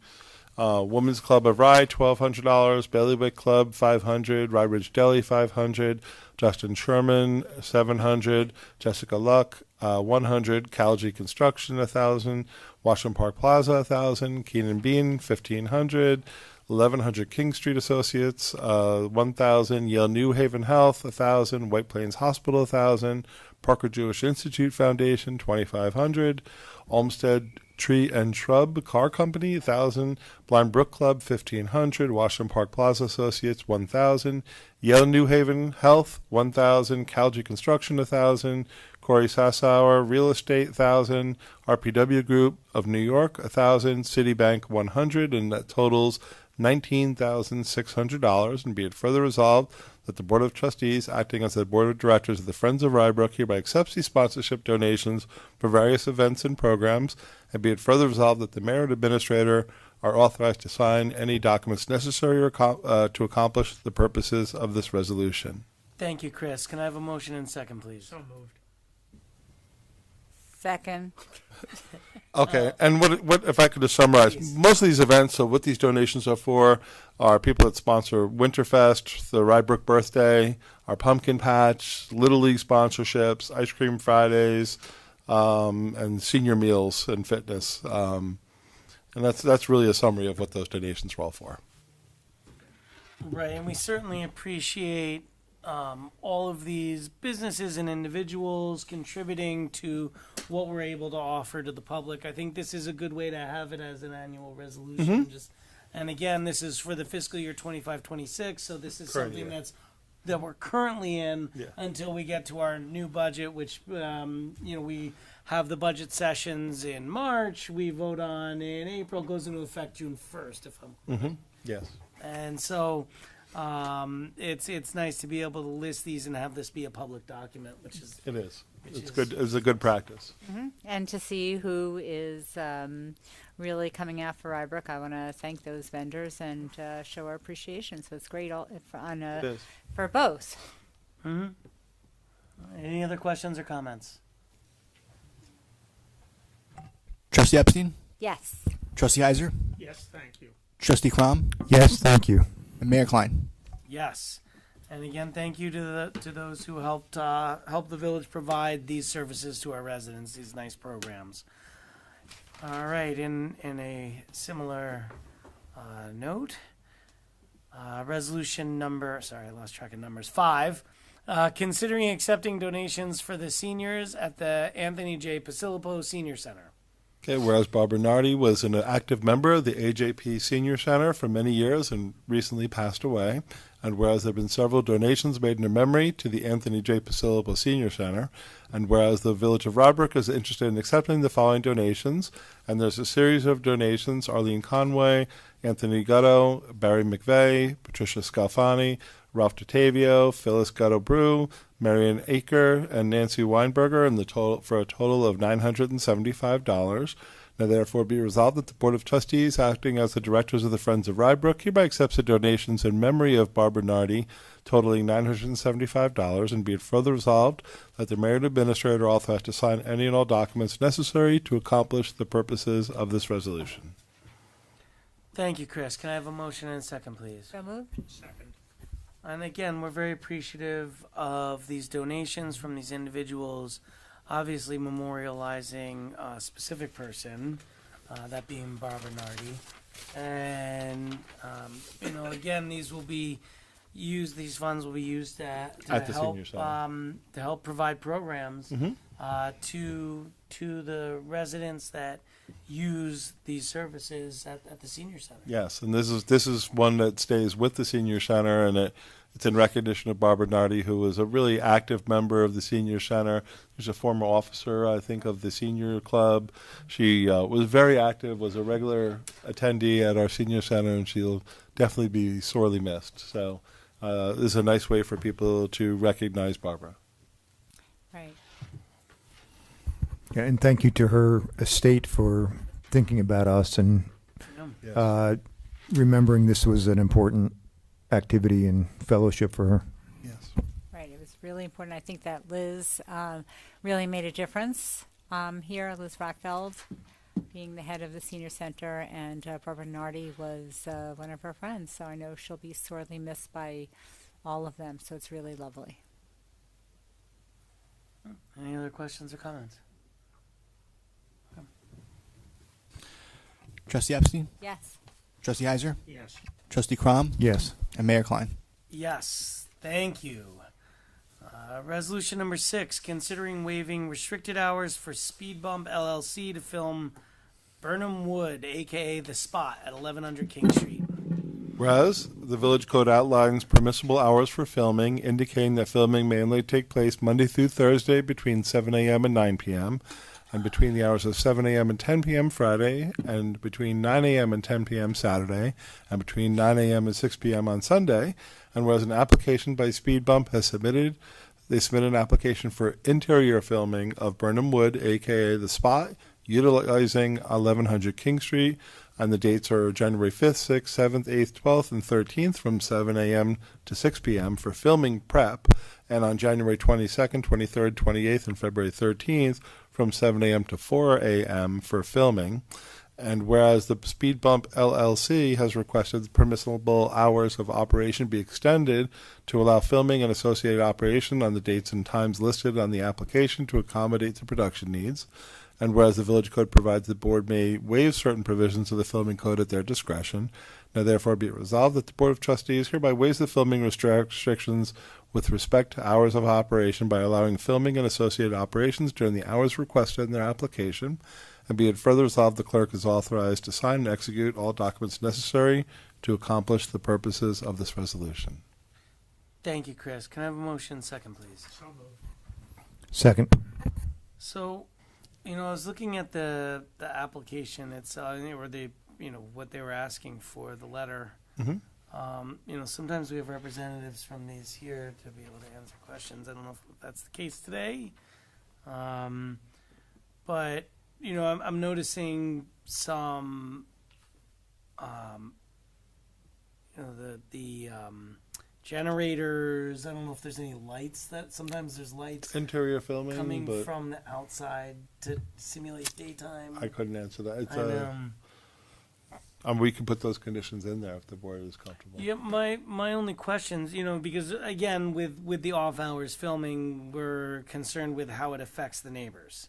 Women's Club of Rye, $1,200. Bailiwick Club, $500. Rye Ridge Deli, $500. Justin Sherman, $700. Jessica Luck, $100. Calgy Construction, $1,000. Washington Park Plaza, $1,000. Keenan Bean, $1,500. 1100 King Street Associates, $1,000. Yale New Haven Health, $1,000. White Plains Hospital, $1,000. Parker Jewish Institute Foundation, $2,500. Olmsted Tree and Shrub Car Company, $1,000. Blind Brook Club, $1,500. Washington Park Plaza Associates, $1,000. Yale New Haven Health, $1,000. Calgy Construction, $1,000. Corey Sassauer Real Estate, $1,000. RPW Group of New York, $1,000. Citibank, $100, and that totals $19,600. And be it further resolved that the Board of Trustees, acting as the Board of Directors of the Friends of Rybrook, hereby accepts these sponsorship donations for various events and programs. And be it further resolved that the Mayor and Administrator are authorized to sign any documents necessary to accomplish the purposes of this resolution. Thank you, Chris. Can I have a motion and second, please? So moved. Second. Okay, and what if I could just summarize? Please. Most of these events, so what these donations are for, are people that sponsor Winterfest, the Rybrook Birthday, our Pumpkin Patch, Little League sponsorships, Ice Cream Fridays, and senior meals and fitness. And that's really a summary of what those donations are all for. Right, and we certainly appreciate all of these businesses and individuals contributing to what we're able to offer to the public. I think this is a good way to have it as an annual resolution. And again, this is for the fiscal year 25-26, so this is Current something year. that we're currently in Yeah. until we get to our new budget, which we have the budget sessions in March, we vote on in April, goes into effect June 1st, if I'm Yes. and so it's nice to be able to list these and have this be a public document, which is It is. It's is- good. It's a good practice. And to see who is really coming out for Rybrook, I want to thank those vendors and show our appreciation. So it's great It is. for both. Any other questions or comments? Trustee Epstein, Yes. Trustee Heiser, Yes, thank you. Trustee Crum, Yes, thank you. and Mayor Klein. Yes. And again, thank you to those who helped help the village provide these services to our residents, these nice programs. All right, in a similar note, resolution number, sorry, I lost track of numbers, 5, considering accepting donations for the seniors at the Anthony J. Pasilipo Senior Center. Okay, whereas Bob Bernardi was an active member of the AJP Senior Center for many years and recently passed away. And whereas there have been several donations made in her memory to the Anthony J. Pasillo Senior Center, and whereas the Village of Rybrook is interested in accepting the following donations, and there's a series of donations: Arlene Conway, Anthony Gutto, Barry McVeigh, Patricia Scalfani, Ralph Tatavio, Phyllis Gutto-Brew, Marion Aker, and Nancy Weinberger, and for a total of $975. Now therefore be resolved that the Board of Trustees, acting as the directors of the Friends of Rybrook, hereby accepts the donations in memory of Barbara Nardi, totaling $975, and be it further resolved that the mayor and administrator are authorized to sign any and all documents necessary to accomplish the purposes of this resolution. Thank you, Chris. Can I have a motion and a second, please? So moved. Second. And again, we're very appreciative of these donations from these individuals, obviously memorializing a specific person, that being Barbara Nardi. And, again, these funds will be used At the help, senior center. to help provide programs to the residents that use these services at the senior center. Yes, and this is one that stays with the senior center, and it's in recognition of Barbara Nardi, who was a really active member of the senior center. She's a former officer, I think, of the senior club. She was very active, was a regular attendee at our senior center, and she'll definitely be sorely missed. So this is a nice way for people to recognize Barbara. Right. Yeah, and thank you to her estate for thinking about us and remembering this was an important activity and fellowship for her. Yes. Right. It was really important. I think that Liz really made a difference here. Liz Rockfeld, being the head of the senior center, and Barbara Nardi was one of her friends. So I know she'll be sorely missed by all of them. So it's really lovely. Any other questions or comments? Trustee Epstein? Yes. Trustee Heiser? Yes. Trustee Crom? Yes. And Mayor Klein? Yes, thank you. Resolution number 6, considering waiving restricted hours for Speed Bump LLC to film Burnham Wood, a.k.a. The Spot, at 1100 King Street. Whereas the Village Code outlines permissible hours for filming, indicating that filming may only take place Monday through Thursday between 7 a.m. and 9 p.m., and between the hours of 7 a.m. and 10 p.m. Friday, and between 9 a.m. and 10 p.m. Saturday, and between 9 a.m. and 6 p.m. on Sunday. And whereas an application by Speed Bump has they submitted an application for interior filming of Burnham Wood, a.k.a. The Spot, utilizing 1100 King Street, and the dates are January 5th, 6th, 7th, 8th, 12th, and 13th from 7 a.m. to 6 p.m. for filming prep, and on January 22nd, 23rd, 28th, and February 13th from 7 a.m. to 4 a.m. for filming. And whereas the Speed Bump LLC has requested the permissible hours of operation be extended to allow filming and associated operation on the dates and times listed on the application to accommodate the production needs. And whereas the Village Code provides the board may waive certain provisions of the filming code at their discretion, now therefore be it resolved that the Board of Trustees hereby waives the filming restrictions with respect to hours of operation by allowing filming and associated operations during the hours requested in their application, and be it further resolved the clerk is authorized to sign and execute all documents necessary to accomplish the purposes of this resolution. Thank you, Chris. Can I have a motion second, please? So moved. Second. So, I was looking at the application. It's or the what they were asking for the letter. Mm-hmm. Sometimes we have representatives from these here to be able to answer questions. I don't know if that's the case today, but I'm noticing some, the generators. I don't know if there's any lights that sometimes there's lights Interior filming, coming but from the outside to simulate daytime. I couldn't answer that. It's And, we can put those conditions in there if the board is comfortable. yeah, my only questions, because again, with the off hours filming, we're concerned with how it affects the neighbors.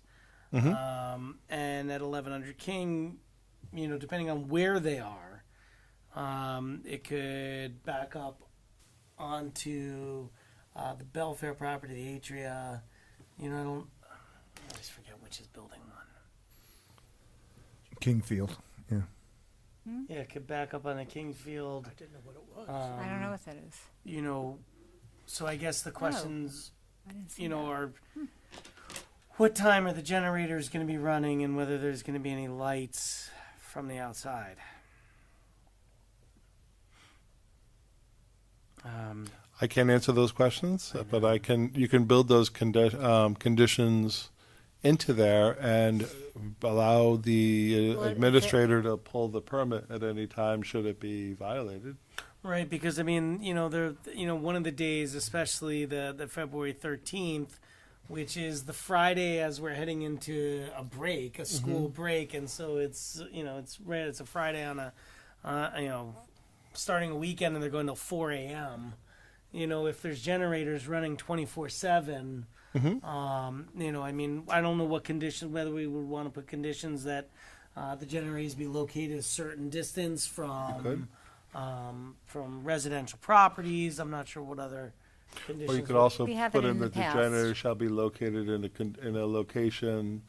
Mm-hmm. And at 1100 King, depending on where they are, it could back up onto the Belfair property, the Atria. I always forget which is building one. Kingfield. Yeah. Hmm? Yeah, could back up on the Kingsfield. I didn't know what it was. I don't know what that is. You know, so I guess the questions, I didn't see you know, that. are what time are the generators going to be running and whether there's going to be any lights from the outside. I can't answer those questions, but I can. You can build those conditions into there and allow the Well, is it- administrator to pull the permit at any time should it be violated. Right, because I mean, you know, one of the days, especially the February 13th, which is the Friday as we're heading into a break, a school break, and so it's it's a Friday on a starting a weekend and they're going till 4 a.m. You know, if there's generators running 24/7, I mean, I don't know what condition, whether we would want to put conditions that the generators be located a certain distance from residential properties. I'm not sure what other conditions. Or you could also We have put it in in the that the past. generator shall be located in a location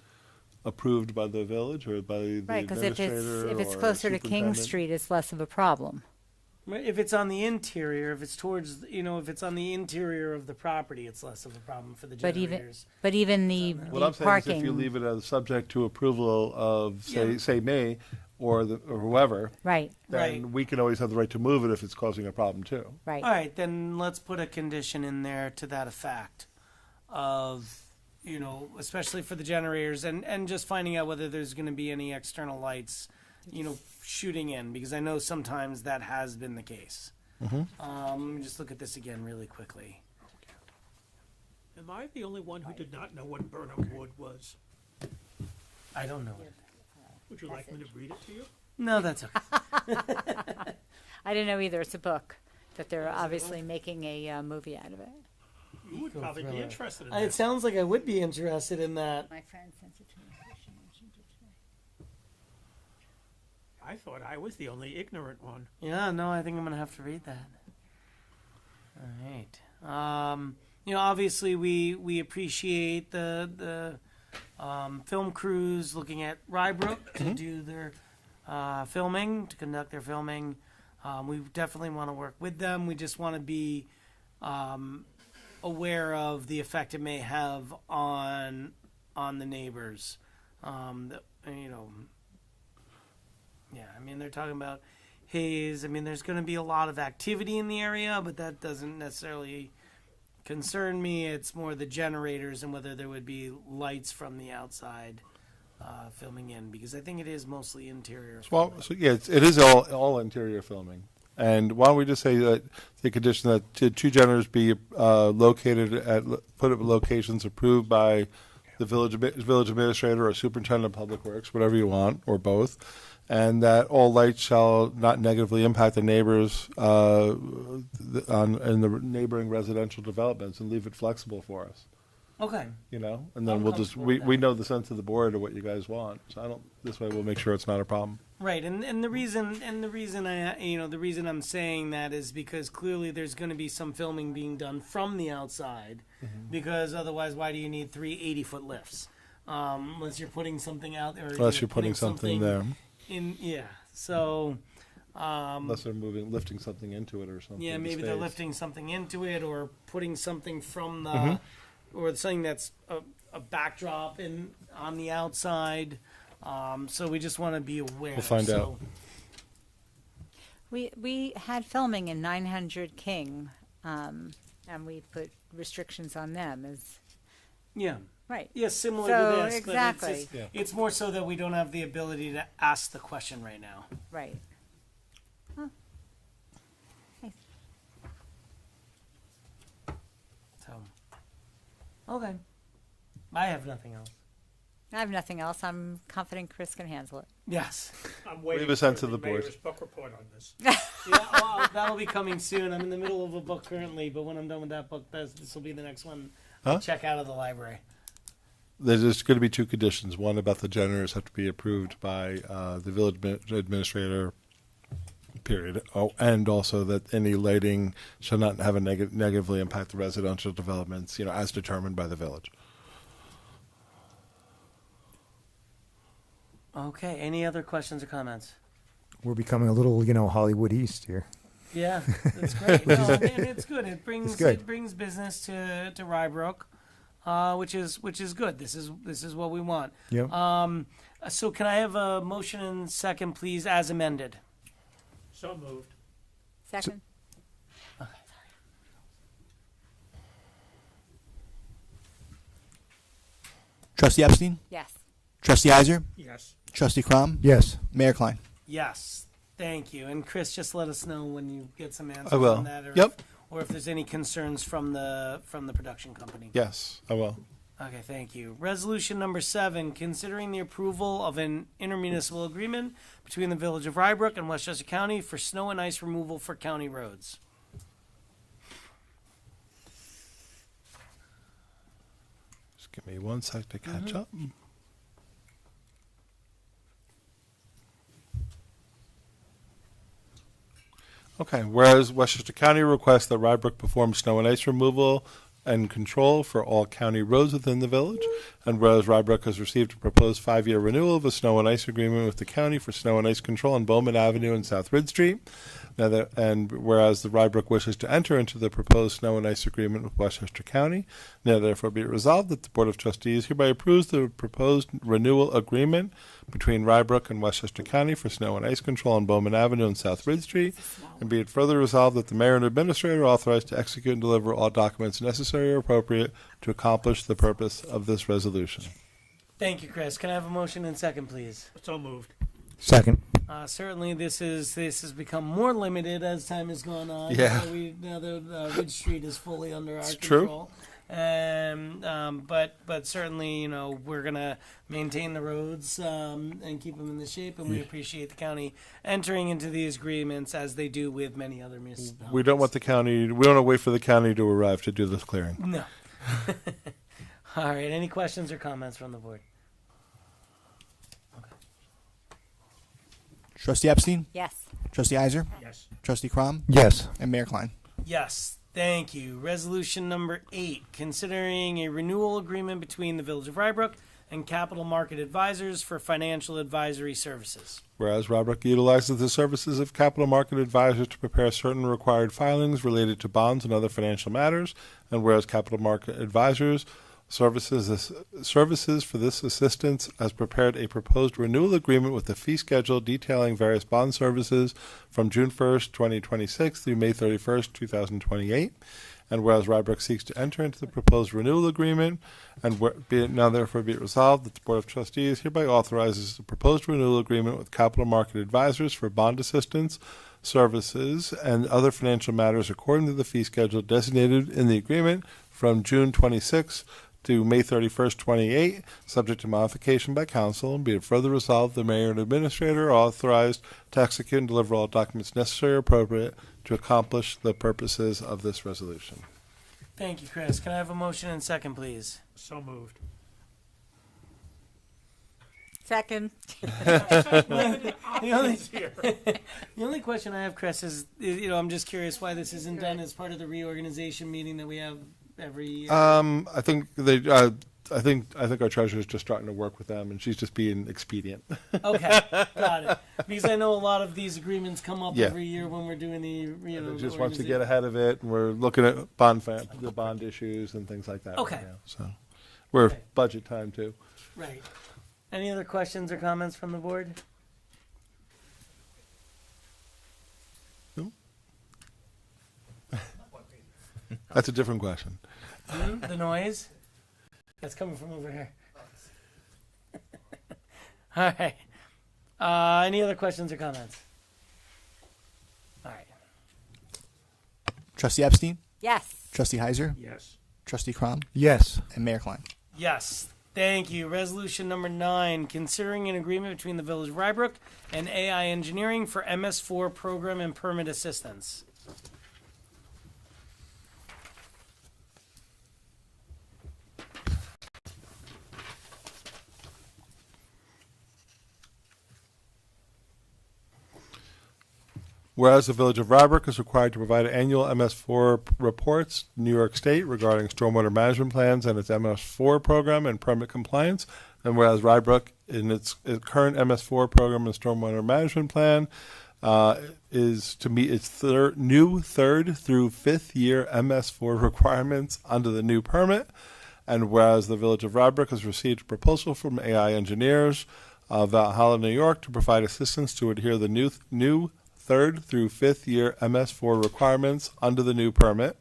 approved by the village or by the Right, because if administrator it's or closer to King superintendent. Street, it's less of a problem. If it's on the interior, if it's towards, if it's on the interior of the property, it's less of a problem for the But generators. even the What I'm saying parking. is if you leave it as subject to approval of, Yeah. say me, or whoever, Right, then Right. we can always have the right to move it if it's causing a problem too. right. All right, then let's put a condition in there to that effect of, especially for the generators and just finding out whether there's going to be any external lights, shooting in, because I know sometimes that has been the case. Let me just look at this again really quickly. Am I the only one who did not know what Burnham Wood was? I don't know. Would you like me to read it to you? No, that's okay. I didn't know either. It's a book that they're obviously making a movie out of it. You would probably be interested in It that. sounds like I would be interested in that. My friend sent it to me. She mentioned it today. I thought I was the only ignorant one. Yeah, no, I think I'm gonna have to read that. All right. Obviously we appreciate the film crews looking at Rybrook to do their filming, to conduct their filming. We definitely want to work with them. We just want to be aware of the effect it may have on the neighbors. Yeah, I mean, they're talking about haze. I mean, there's going to be a lot of activity in the area, but that doesn't necessarily concern me. It's more the generators and whether there would be lights from the outside filming in, because I think it is mostly interior. Well, so yeah, it is all interior filming. And why don't we just say that the condition that two generators be located at put at locations approved by the village administrator or superintendent of public works, whatever you want, or both, and that all lights shall not negatively impact the neighbors in the neighboring residential developments, and leave it flexible for us. Okay. And then I'm we'll just comfortable with we that. know the sense of the board of what you guys want. So this way we'll make sure it's not a problem. Right, and the reason the reason I'm saying that is because clearly there's going to be some filming being done from the outside, because otherwise, why do you need 3 80-foot lifts? Unless you're putting something out there. Unless you're putting something there. So. Unless they're lifting something into it or something. Yeah, to maybe they're space. lifting something into it or putting something from the, or something that's a backdrop on the outside. So we just want to be aware. We'll find out. We had filming in 900 King, and we put restrictions on them. Yeah. Right. Yeah, similar So, to this. exactly. But it's more so that we don't have the ability to ask the question right now. Right. So. Okay. I have nothing else. I have nothing else. I'm confident Chris can handle it. Yes. I'm waiting Leave a sense for of the board. mayor's book report on this. Yeah, well, that'll be coming soon. I'm in the middle of a book currently, but when I'm done with that book, this will be the next one. Huh? Check out of the library. There's just going to be 2 conditions. One about the generators have to be approved by the village administrator, period. Oh, and also that any lighting shall not have a negatively impact the residential developments, as determined by the village. Okay. Any other questions or comments? We're becoming a little, Hollywood East here. Yeah, that's great. No, and it's good. It brings good. it brings business to Rybrook, which is good. This is what we want. Yep. So can I have a motion and second, please, as amended? So moved. Second? Trustee Epstein? Yes. Trustee Heiser? Yes. Trustee Crom? Yes. Mayor Klein? Yes, thank you. And Chris, just let us know when you get some answers I will. on that, Yep. or if there's any concerns from the production company. Yes, I will. Okay, thank you. Resolution number 7, considering the approval of an intermunicipal agreement between the Village of Rybrook and Westchester County for snow and ice removal for county roads. Just give me 1 sec to catch up. Okay, whereas Westchester County requests that Rybrook perform snow and ice removal and control for all county roads within the village, and whereas Rybrook has received a proposed 5-year renewal of a snow and ice agreement with the county for snow and ice control on Bowman Avenue and South Ridge Street, and whereas the Rybrook wishes to enter into the proposed snow and ice agreement with Westchester County, now therefore be it resolved that the Board of Trustees hereby approves the proposed renewal agreement between Rybrook and Westchester County for snow and ice control on Bowman Avenue and South Ridge Street, and be it further resolved that the mayor and administrator are authorized to execute and deliver all documents necessary or appropriate to accomplish the purpose of this resolution. Thank you, Chris. Can I have a motion and second, please? So moved. Second. Certainly, this has become more limited as time has gone on. Yeah. So now the Ridge Street is fully under our true. control. But certainly, we're gonna maintain the roads and keep them in the shape, and we appreciate the county entering into these agreements as they do with many other municipalities. We don't want we don't want to wait for the county to arrive to do this clearing. No. All right. Any questions or comments from the board? Trustee Epstein? Yes. Trustee Heiser? Yes. Trustee Crom? Yes. And Mayor Klein? Yes, thank you. Resolution number 8, considering a renewal agreement between the Village of Rybrook and Capital Market Advisors for financial advisory services. Whereas Rybrook utilizes the services of capital market advisors to prepare certain required filings related to bonds and other financial matters, and whereas capital market advisors services for this assistance has prepared a proposed renewal agreement with the fee schedule detailing various bond services from June 1st, 2026 through May 31st, 2028. And whereas Rybrook seeks to enter into the proposed renewal agreement, and be it now therefore be it resolved that the Board of Trustees hereby authorizes the proposed renewal agreement with capital market advisors for bond assistance, services, and other financial matters according to the fee schedule designated in the agreement from June 26th to May 31st, 28, subject to modification by council, and be it further resolved, the mayor and administrator are authorized to execute and deliver all documents necessary or appropriate to accomplish the purposes of this resolution. Thank you, Chris. Can I have a motion and second, please? So moved. Second. The only question I have, Chris, is I'm just curious why this isn't done as part of the reorganization meeting that we have every year. I think I think our treasurer is just starting to work with them, and she's just being expedient. Okay, got it. Because I know a lot of these agreements come up Yeah. every year when we're doing the Just wants to get ahead of it, and we're looking at the bond issues and things like that. Okay. Right now, so we're Okay. budget time too. Right. Any other questions or comments from the board? That's a different question. The noise? That's coming from over here. All right. Any other questions or comments? All right. Trustee Epstein? Yes. Trustee Heiser? Yes. Trustee Crom? Yes. And Mayor Klein? Yes. Thank you. Resolution number 9, considering an agreement between the Village of Rybrook and AI Engineering for MS4 program and permit assistance. Whereas the Village of Rybrook is required to provide annual MS4 reports to New York State regarding stormwater management plans and its MS4 program and permit compliance, And whereas Rybrook, in its current MS4 program and stormwater management plan, is to meet its new third through fifth year MS4 requirements under the new permit. And whereas the Village of Rybrook has received a proposal from AI engineers of Valhalla, New York, to provide assistance to adhere to the new third through fifth year MS4 requirements under the new permit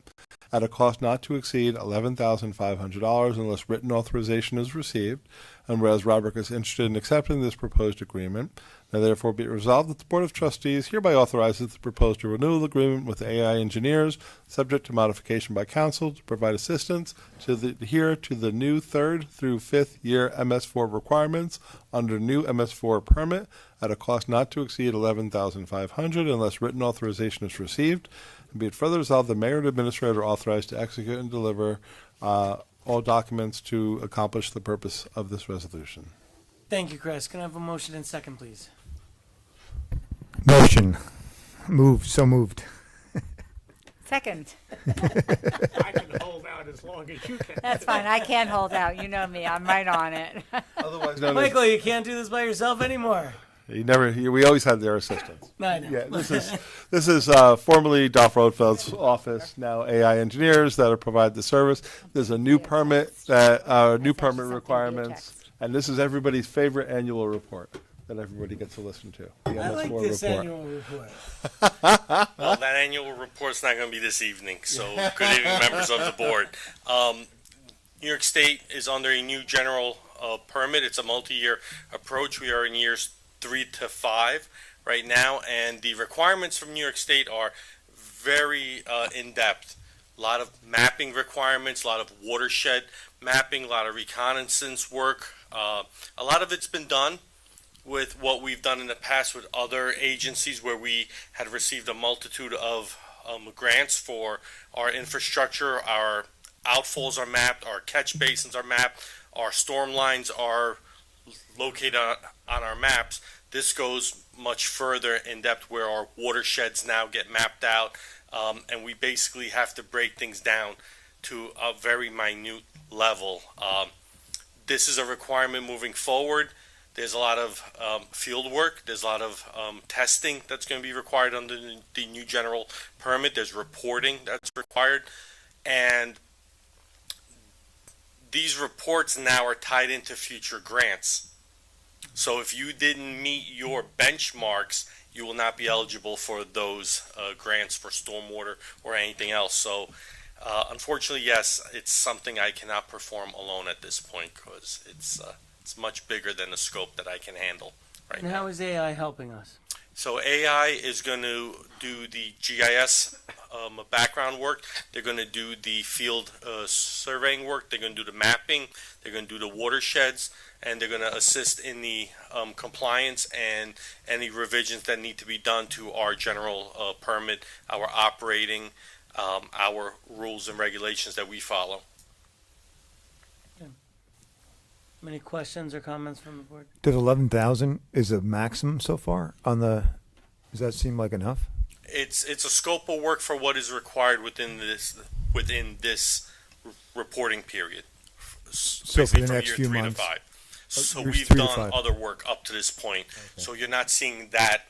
at a cost not to exceed $11,500 unless written authorization is received. And whereas Rybrook is interested in accepting this proposed agreement, now therefore be it resolved that the Board of Trustees hereby authorizes the proposed renewal agreement with AI engineers, subject to modification by council, to provide assistance to adhere to the new third through fifth year MS4 requirements under new MS4 permit at a cost not to exceed $11,500 unless written authorization is received. And be it further resolved, the mayor and administrator are authorized to execute and deliver all documents to accomplish the purpose of this resolution. Thank you, Chris. Can I have a motion and second, please? Motion. So moved. Second. I can hold out as long as you can. That's fine. I can't hold out. You know me. I'm right on it. Otherwise known as, Michael, you can't do this by yourself anymore. we always had their assistants. I know. Yeah, this is formerly Dolph Rothfeld's office, now AI engineers that provide the service. There's a new permit requirements, and this is everybody's favorite annual report that everybody gets to listen to. The I like MS4 this report. annual report. Well, that annual report's not going to be this evening, so good evening, members of the board. New York State is under a new general permit. It's a multi-year approach. We are in years 3 to 5 right now, and the requirements from New York State are very in-depth. A lot of mapping requirements, a lot of watershed mapping, a lot of reconnaissance work. A lot of it's been done with what we've done in the past with other agencies where we had received a multitude of grants for our infrastructure. Our outfalls are mapped, our catch basins are mapped, our storm lines are located on our maps. This goes much further in depth where our watersheds now get mapped out, and we basically have to break things down to a very minute level. This is a requirement moving forward. There's a lot of field work. There's a lot of testing that's going to be required under the new general permit. There's reporting that's required. And these reports now are tied into future grants. So if you didn't meet your benchmarks, you will not be eligible for those grants for stormwater or anything else. So unfortunately, yes, it's something I cannot perform alone at this point because it's much bigger than the scope that I can handle right And now. how is AI helping us? So AI is going to do the GIS background work. They're going to do the field surveying work. They're going to do the mapping. They're going to do the watersheds, and they're going to assist in the compliance and any revisions that need to be done to our general permit, our operating, our rules and regulations that we follow. Any questions or comments from the board? Does 11,000 is a maximum so far on the? Does that seem like enough? It's a scope of work for what is required within this reporting period. So for the next few months. So years we've 3 to done 5. other work up to this point. So you're not seeing that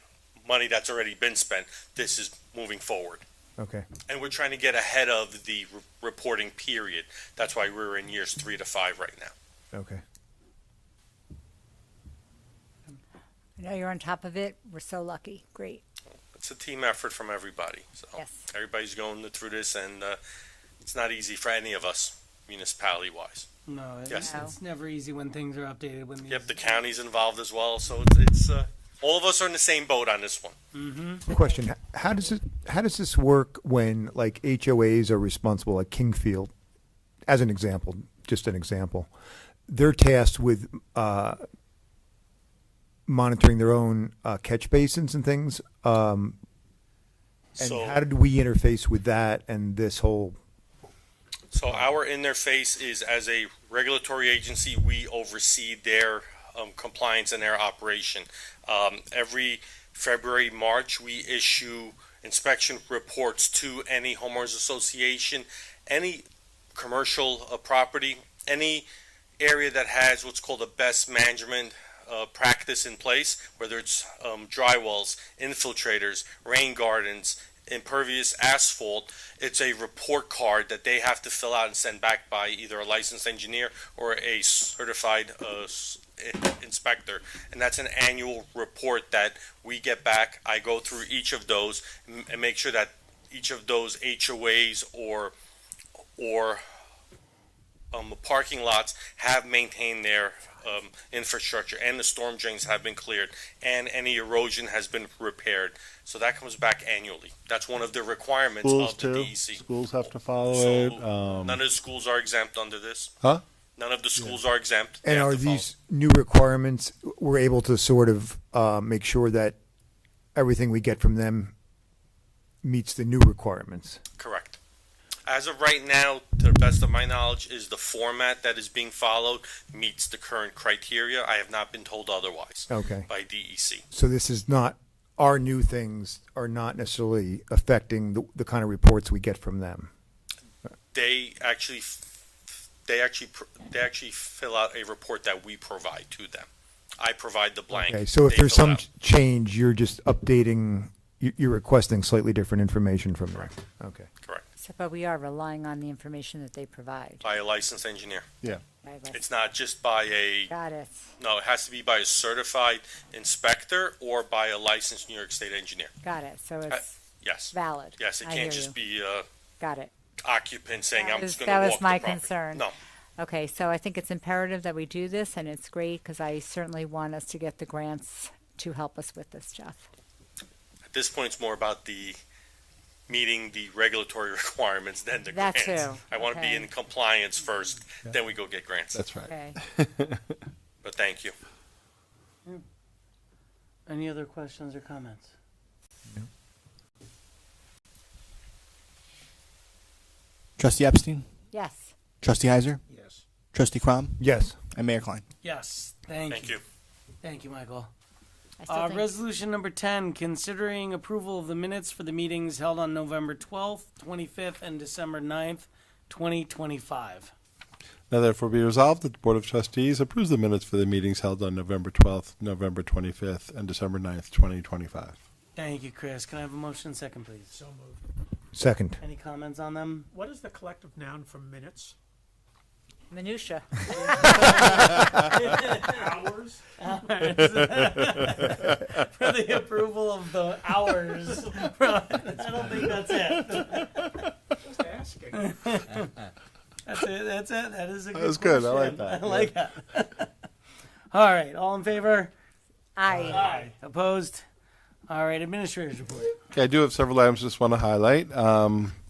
money that's already been spent. This is moving forward. Okay. And we're trying to get ahead of the reporting period. That's why we're in years 3 to 5 right now. Okay. I know you're on top of it. We're so lucky. Great. It's a team effort from everybody. So Yes. everybody's going through this, and it's not easy for any of us, municipality-wise. No, Yes. it's never easy when things are updated. When Yep, these- the county's involved as well, so it's all of us are in the same boat on this one. Question: How does this work when like HOAs are responsible, like Kingfield, as an example, just an example? They're tasked with monitoring their own catch basins and things. And So- how did we interface with that and this whole? So our interface is as a regulatory agency, we oversee their compliance and their operation. Every February, March, we issue inspection reports to any homeowners association, any commercial property, any area that has what's called a best management practice in place, whether it's dry wells, infiltrators, rain gardens, impervious asphalt. It's a report card that they have to fill out and send back by either a licensed engineer or a certified inspector, and that's an annual report that we get back. I go through each of those and make sure that each of those HOAs or parking lots have maintained their infrastructure, and the storm drains have been cleared, and any erosion has been repaired. So that comes back annually. That's one of the requirements Schools of the too. DEC. Schools have to follow So it. none of the schools are exempt under this. Huh? None of the schools are exempt. They And have are to follow. these new requirements, we're able to sort of make sure that everything we get from them meets the new requirements? Correct. As of right now, to the best of my knowledge, is the format that is being followed meets the current criteria. I have not been told otherwise Okay. by DEC. So this is not, our new things are not necessarily affecting the kind of reports we get from them. They actually fill out a report that we provide to them. I provide the blank. Okay, so if they there's fill some out. change, you're just updating, you're requesting slightly different information from them? Correct. Okay. Correct. So, but we are relying on the information that they provide. By a licensed engineer. Right, It's not just by a, got it. no, it has to be by a certified inspector or by a licensed New York State engineer. Got it. So it's Yes. valid. Yes, it I hear can't just you. be Got it. occupant saying, That I'm was- just going to that walk was the my property." concern. No. Okay, so I think it's imperative that we do this, and it's great because I certainly want us to get the grants to help us with this, Jeff. At this point, it's more about the meeting the regulatory requirements than the That grants. too. I want to be Okay. in compliance first, then we go get grants. That's right. Okay. But thank you. Any other questions or comments? Trustee Epstein? Yes. Trustee Heiser? Yes. Trustee Crom? Yes. And Mayor Klein? Yes, thank Thank you. you. Thank you, Michael. I still think Resolution number 10, considering approval of the minutes for the meetings held on November 12th, 25th, and December 9th, 2025. Now therefore be resolved that the Board of Trustees approves the minutes for the meetings held on November 12th, November 25th, and December 9th, 2025. Thank you, Chris. Can I have a motion second, please? So moved. Second. Any comments on them? What is the collective noun for minutes? minutia. Hours? For the approval of the hours. I don't think that's it. Just asking. That's it. That's it. That is a good That was good. I like question. that. I like that. All right. All in favor? Aye. Opposed? All right. Administrator's report. Okay, I do have several items I just want to highlight.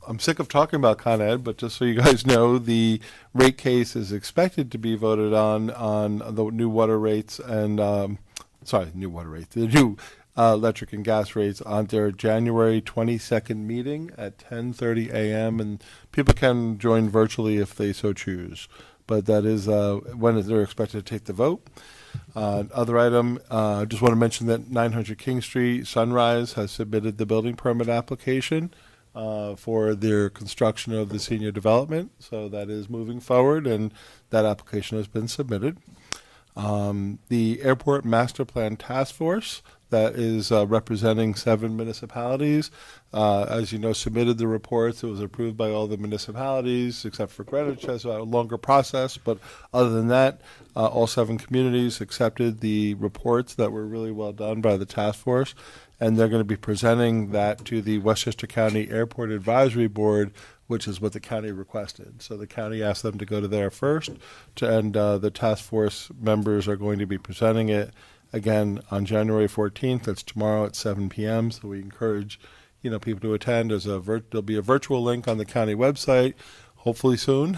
I'm sick of talking about Con Ed, but just so you guys know, the rate case is expected to be voted on the new water rates and, the new electric and gas rates on their January 22nd meeting at 10:30 a.m. And people can join virtually if they so choose. But that is when they're expected to take the vote. Other item, just want to mention that 900 King Street Sunrise has submitted the building permit application for their construction of the senior development. So that is moving forward, and that application has been submitted. The Airport Master Plan Task Force that is representing 7 municipalities, as you know, submitted the reports. It was approved by all the municipalities, except for Greenwich, has a longer process. But other than that, all 7 communities accepted the reports that were really well done by the task force. And they're going to be presenting that to the Westchester County Airport Advisory Board, which is what the county requested. So the county asked them to go to there first, and the task force members are going to be presenting it again on January 14th. That's tomorrow at 7 p.m. So we encourage, people to attend. There'll be a virtual link on the county website, hopefully soon.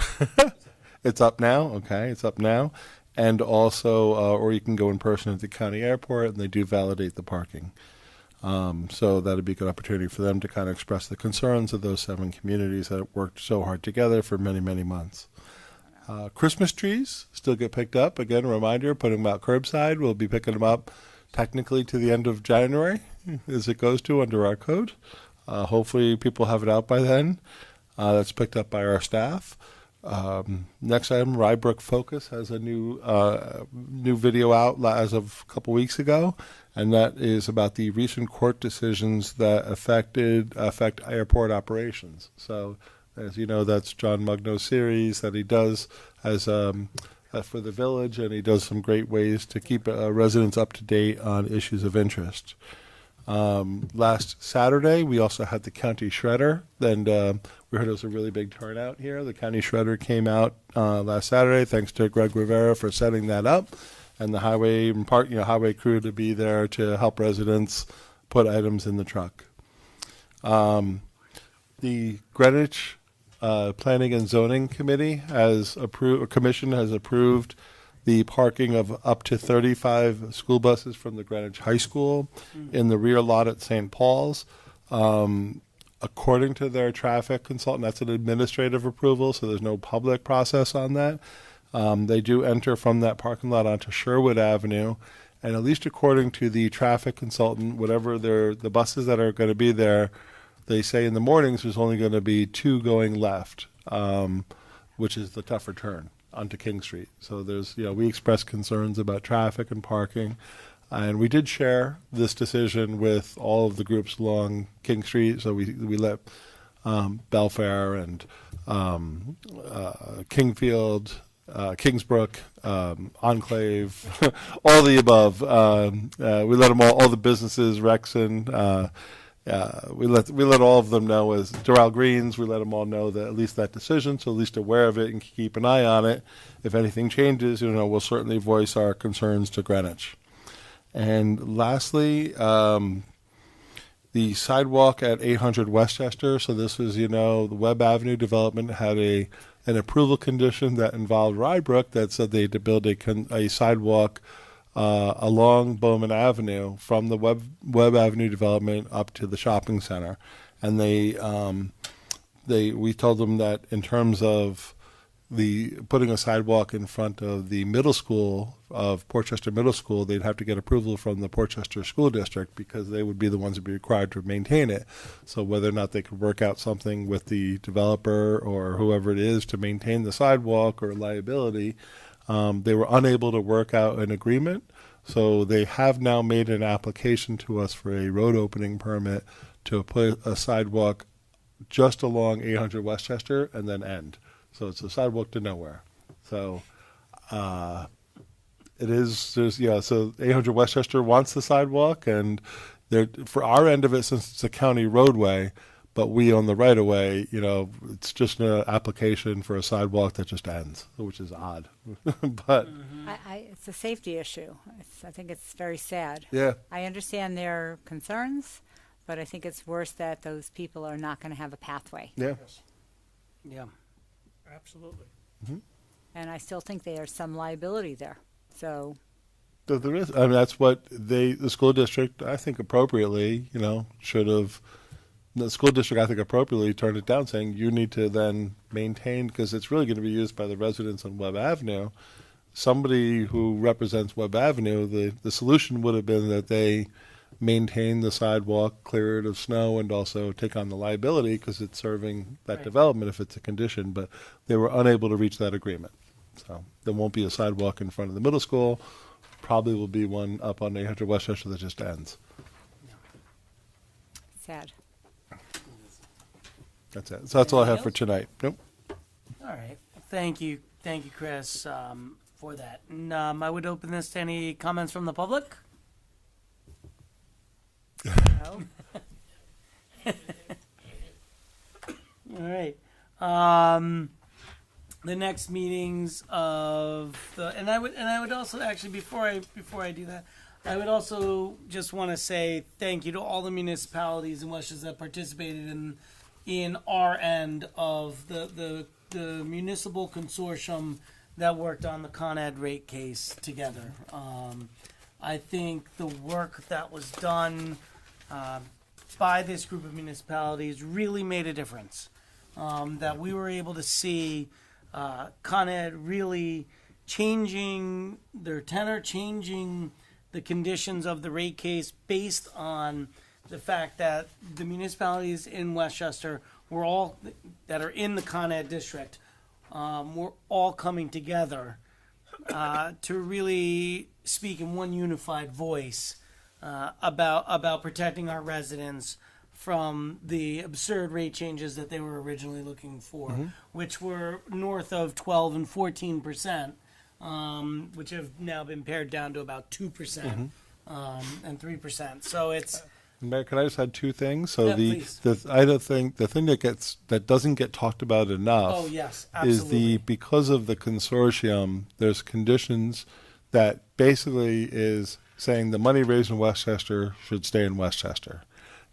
It's up now. Okay, it's up now, and also, or you can go in person at the county airport, and they do validate the parking. So that'd be a good opportunity for them to kind of express the concerns of those 7 communities that have worked so hard together for many, many months. Christmas trees still get picked up. Again, a reminder, putting them out curbside. We'll be picking them up technically to the end of January, as it goes to under our code. Hopefully people have it out by then. That's picked up by our staff. Next item, Rybrook Focus has a new video out as of a couple weeks ago, and that is about the recent court decisions that affect airport operations. So, as you know, that's John Mugno's series that he does as for the village, and he does some great ways to keep residents up to date on issues of interest. Last Saturday, we also had the county shredder, and we heard it was a really big turnout here. The county shredder came out last Saturday, thanks to Greg Rivera for setting that up, and the highway crew to be there to help residents put items in the truck. The Greenwich Planning and Zoning Commission has approved the parking of up to 35 school buses from the Greenwich High School in the rear lot at St. Paul's. According to their traffic consultant, that's an administrative approval, so there's no public process on that. They do enter from that parking lot onto Sherwood Avenue, and at least according to the traffic consultant, whatever the buses that are going to be there, they say in the mornings there's only going to be 2 going left, which is the tougher turn onto King Street. So we expressed concerns about traffic and parking, and we did share this decision with all of the groups along King Street. So we let Belfair and Kingfield, Kingsbrook, Enclave, all the above. We let them all the businesses, Rexon. We let all of them know, as Doral Greens, we let them all know that at least that decision, so at least aware of it and keep an eye on it. If anything changes, we'll certainly voice our concerns to Greenwich. And lastly, the sidewalk at 800 Westchester. So this was, the Webb Avenue development had an approval condition that involved Rybrook that said they had to build a sidewalk along Bowman Avenue from the Webb Avenue development up to the shopping center, and we told them that in terms of putting a sidewalk in front of the middle school of Portchester Middle School, they'd have to get approval from the Portchester School District because they would be the ones that would be required to maintain it. So whether or not they could work out something with the developer or whoever it is to maintain the sidewalk or liability. They were unable to work out an agreement, so they have now made an application to us for a road opening permit to put a sidewalk just along 800 Westchester and then end. So it's a sidewalk to nowhere. So so 800 Westchester wants the sidewalk, and for our end of it, since it's a county roadway, but we own the right of way, it's just an application for a sidewalk that just ends, which is odd. But it's a safety issue. I think it's very sad. Yeah. I understand their concerns, but I think it's worse that those people are not going to have a pathway. Yeah. Yeah. Absolutely. And I still think there's some liability there. So there is. I mean, that's what the school district, I think appropriately, should have. The school district, I think, appropriately turned it down, saying you need to then maintain, because it's really going to be used by the residents on Webb Avenue. Somebody who represents Webb Avenue, the solution would have been that they maintain the sidewalk, clear it of snow, and also take on the liability because it's serving that development if it's a condition. But they were unable to reach that agreement. So there won't be a sidewalk in front of the middle school. Probably will be one up on 800 Westchester that just ends. sad. That's it. So that's all I have for tonight. Nope. All right. Thank you, Chris, for that. And I would open this to any comments from the public. No. All right. The next meetings of the and I would also actually before I do that, I would also just want to say thank you to all the municipalities in Westchester that participated in our end of the municipal consortium that worked on the Con Ed rate case together. I think the work that was done by this group of municipalities really made a difference. That we were able to see Con Ed really changing their tenor, changing the conditions of the rate case based on the fact that the municipalities in Westchester were all that are in the Con Ed district we're all coming together to really speak in one unified voice about protecting our residents from the absurd rate changes that they were originally looking for, which were north of 12 and 14%, which have now been pared down to about 2% and 3%. So it's Mayor, can I just add two things? So Yeah, please. I don't think the thing that doesn't get talked about enough oh yes, is absolutely. because of the consortium, there's conditions that basically is saying the money raised in Westchester should stay in Westchester.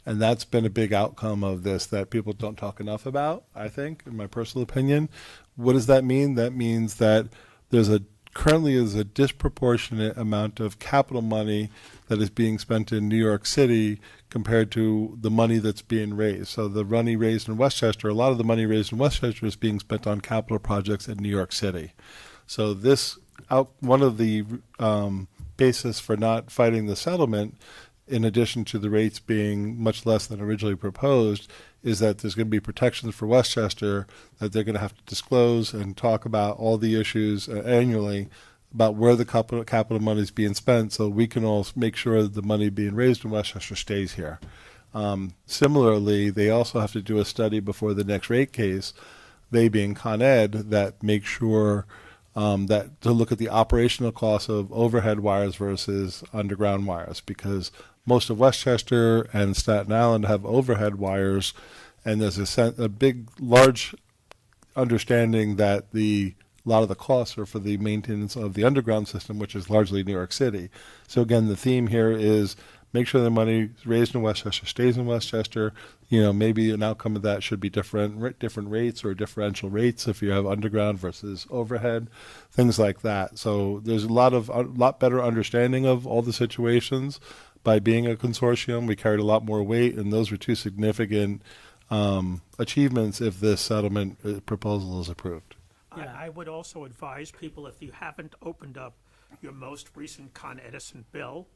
And that's been a big outcome of this that people don't talk enough about, I think, in my personal opinion. What does that mean? That means that currently is a disproportionate amount of capital money that is being spent in New York City compared to the money that's being raised. So the money raised in Westchester, a lot of the money raised in Westchester is being spent on capital projects in New York City. So one of the basis for not fighting the settlement, in addition to the rates being much less than originally proposed, is that there's going to be protections for Westchester that they're going to have to disclose and talk about all the issues annually about where the capital money is being spent, so we can all make sure that the money being raised in Westchester stays here. Similarly, they also have to do a study before the next rate case, they being Con Ed, that makes sure that to look at the operational costs of overhead wires versus underground wires, because most of Westchester and Staten Island have overhead wires, and there's a large understanding that a lot of the costs are for the maintenance of the underground system, which is largely New York City. So again, the theme here is make sure the money raised in Westchester stays in Westchester. Maybe an outcome of that should be different rates or differential rates if you have underground versus overhead, things like that. So there's a lot better understanding of all the situations. By being a consortium, we carried a lot more weight, and those were two significant achievements if this settlement proposal is approved. I would also advise people, if you haven't opened up your most recent Con Edison bill,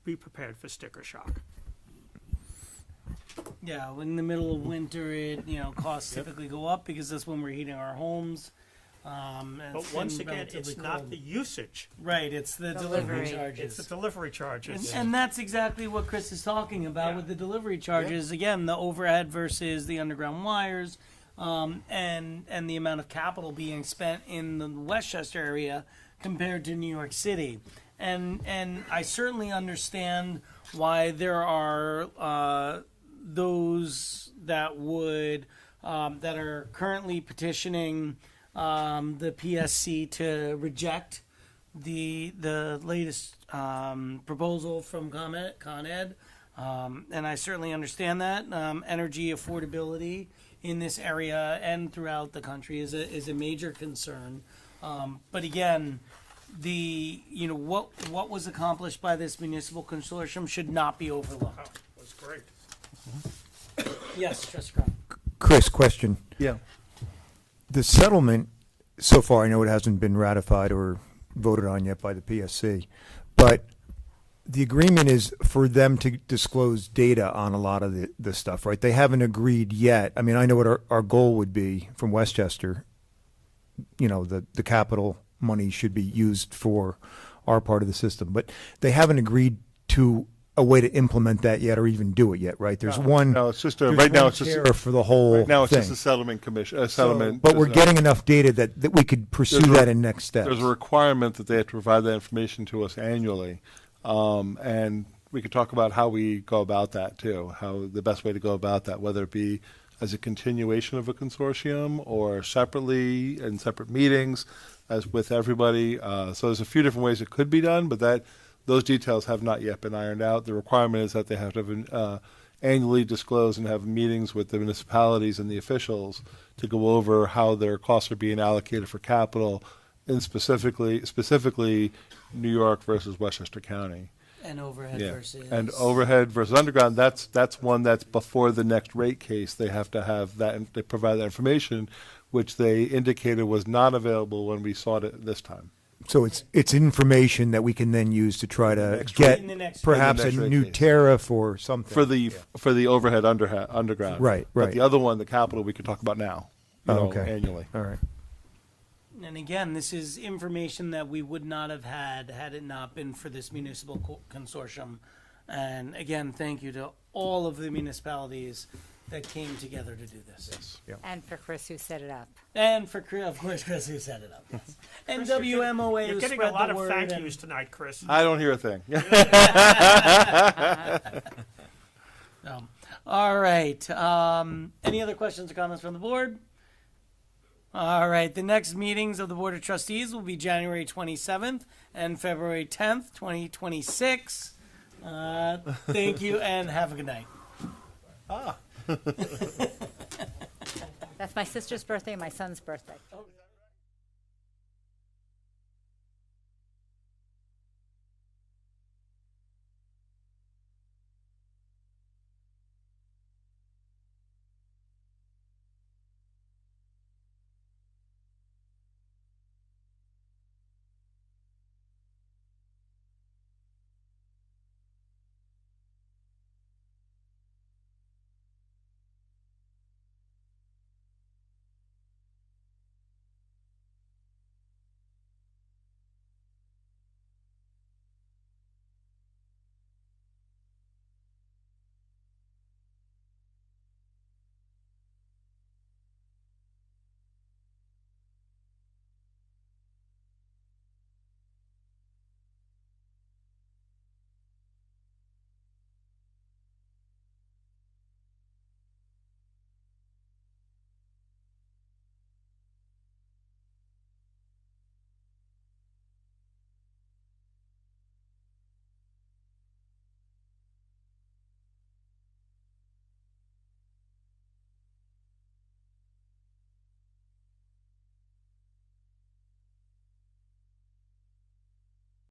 be prepared for sticker shock. Yeah, in the middle of winter, costs typically go up because that's when we're heating our homes. But once again, it's not the usage. Right, it's the delivery Delivery. charges. It's the delivery charges. And that's exactly what Chris is talking about with the delivery charges. Again, the overhead versus the underground wires, and the amount of capital being spent in the Westchester area compared to New York City. And I certainly understand why there are those that are currently petitioning the PSC to reject the latest proposal from Con Ed, and I certainly understand that. Energy affordability in this area and throughout the country is a major concern. But again, what was accomplished by this municipal consortium should not be overlooked. It was great. Yes, Trustee Crown. Chris, question. Yeah. The settlement, so far, I know it hasn't been ratified or voted on yet by the PSC, but the agreement is for them to disclose data on a lot of the stuff, right? They haven't agreed yet. I mean, I know what our goal would be from Westchester. The capital money should be used for our part of the system, but they haven't agreed to a way to implement that yet or even do it yet, right? There's one. No, it's just there's right now. one It's just tariff for the whole right now. It's thing. just a settlement commission. So, but we're getting enough data that we could pursue that in next steps. There's a requirement that they have to provide that information to us annually, and we could talk about how we go about that too. How the best way to go about that, whether it be as a continuation of a consortium or separately in separate meetings, as with everybody. So there's a few different ways it could be done, but those details have not yet been ironed out. The requirement is that they have to annually disclose and have meetings with the municipalities and the officials to go over how their costs are being allocated for capital, and specifically New York versus Westchester County. And overhead versus. And overhead versus underground. That's one that's before the next rate case. They have to have that, and they provide that information, which they indicated was not available when we sought it this time. So it's information that we can then use to try to get In the next perhaps a in the next new rate case. tariff or something. For the overhead underground. Right, But right. the other one, the capital, we could talk about now. Oh, okay. Annually. All right. And again, this is information that we would not have had it not been for this municipal consortium. And again, thank you to all of the municipalities that came together to do this. And for Chris who set it up. And for, of course, Chris who set it up. Yes. And WMOA You're who getting spread a lot the of word. thank and- yous tonight, Chris. I don't hear a thing. All right. Any other questions or comments from the board? All right. The next meetings of the Board of Trustees will be January 27th and February 10th, 2026. Thank you and have a good night. That's my sister's birthday and my son's birthday.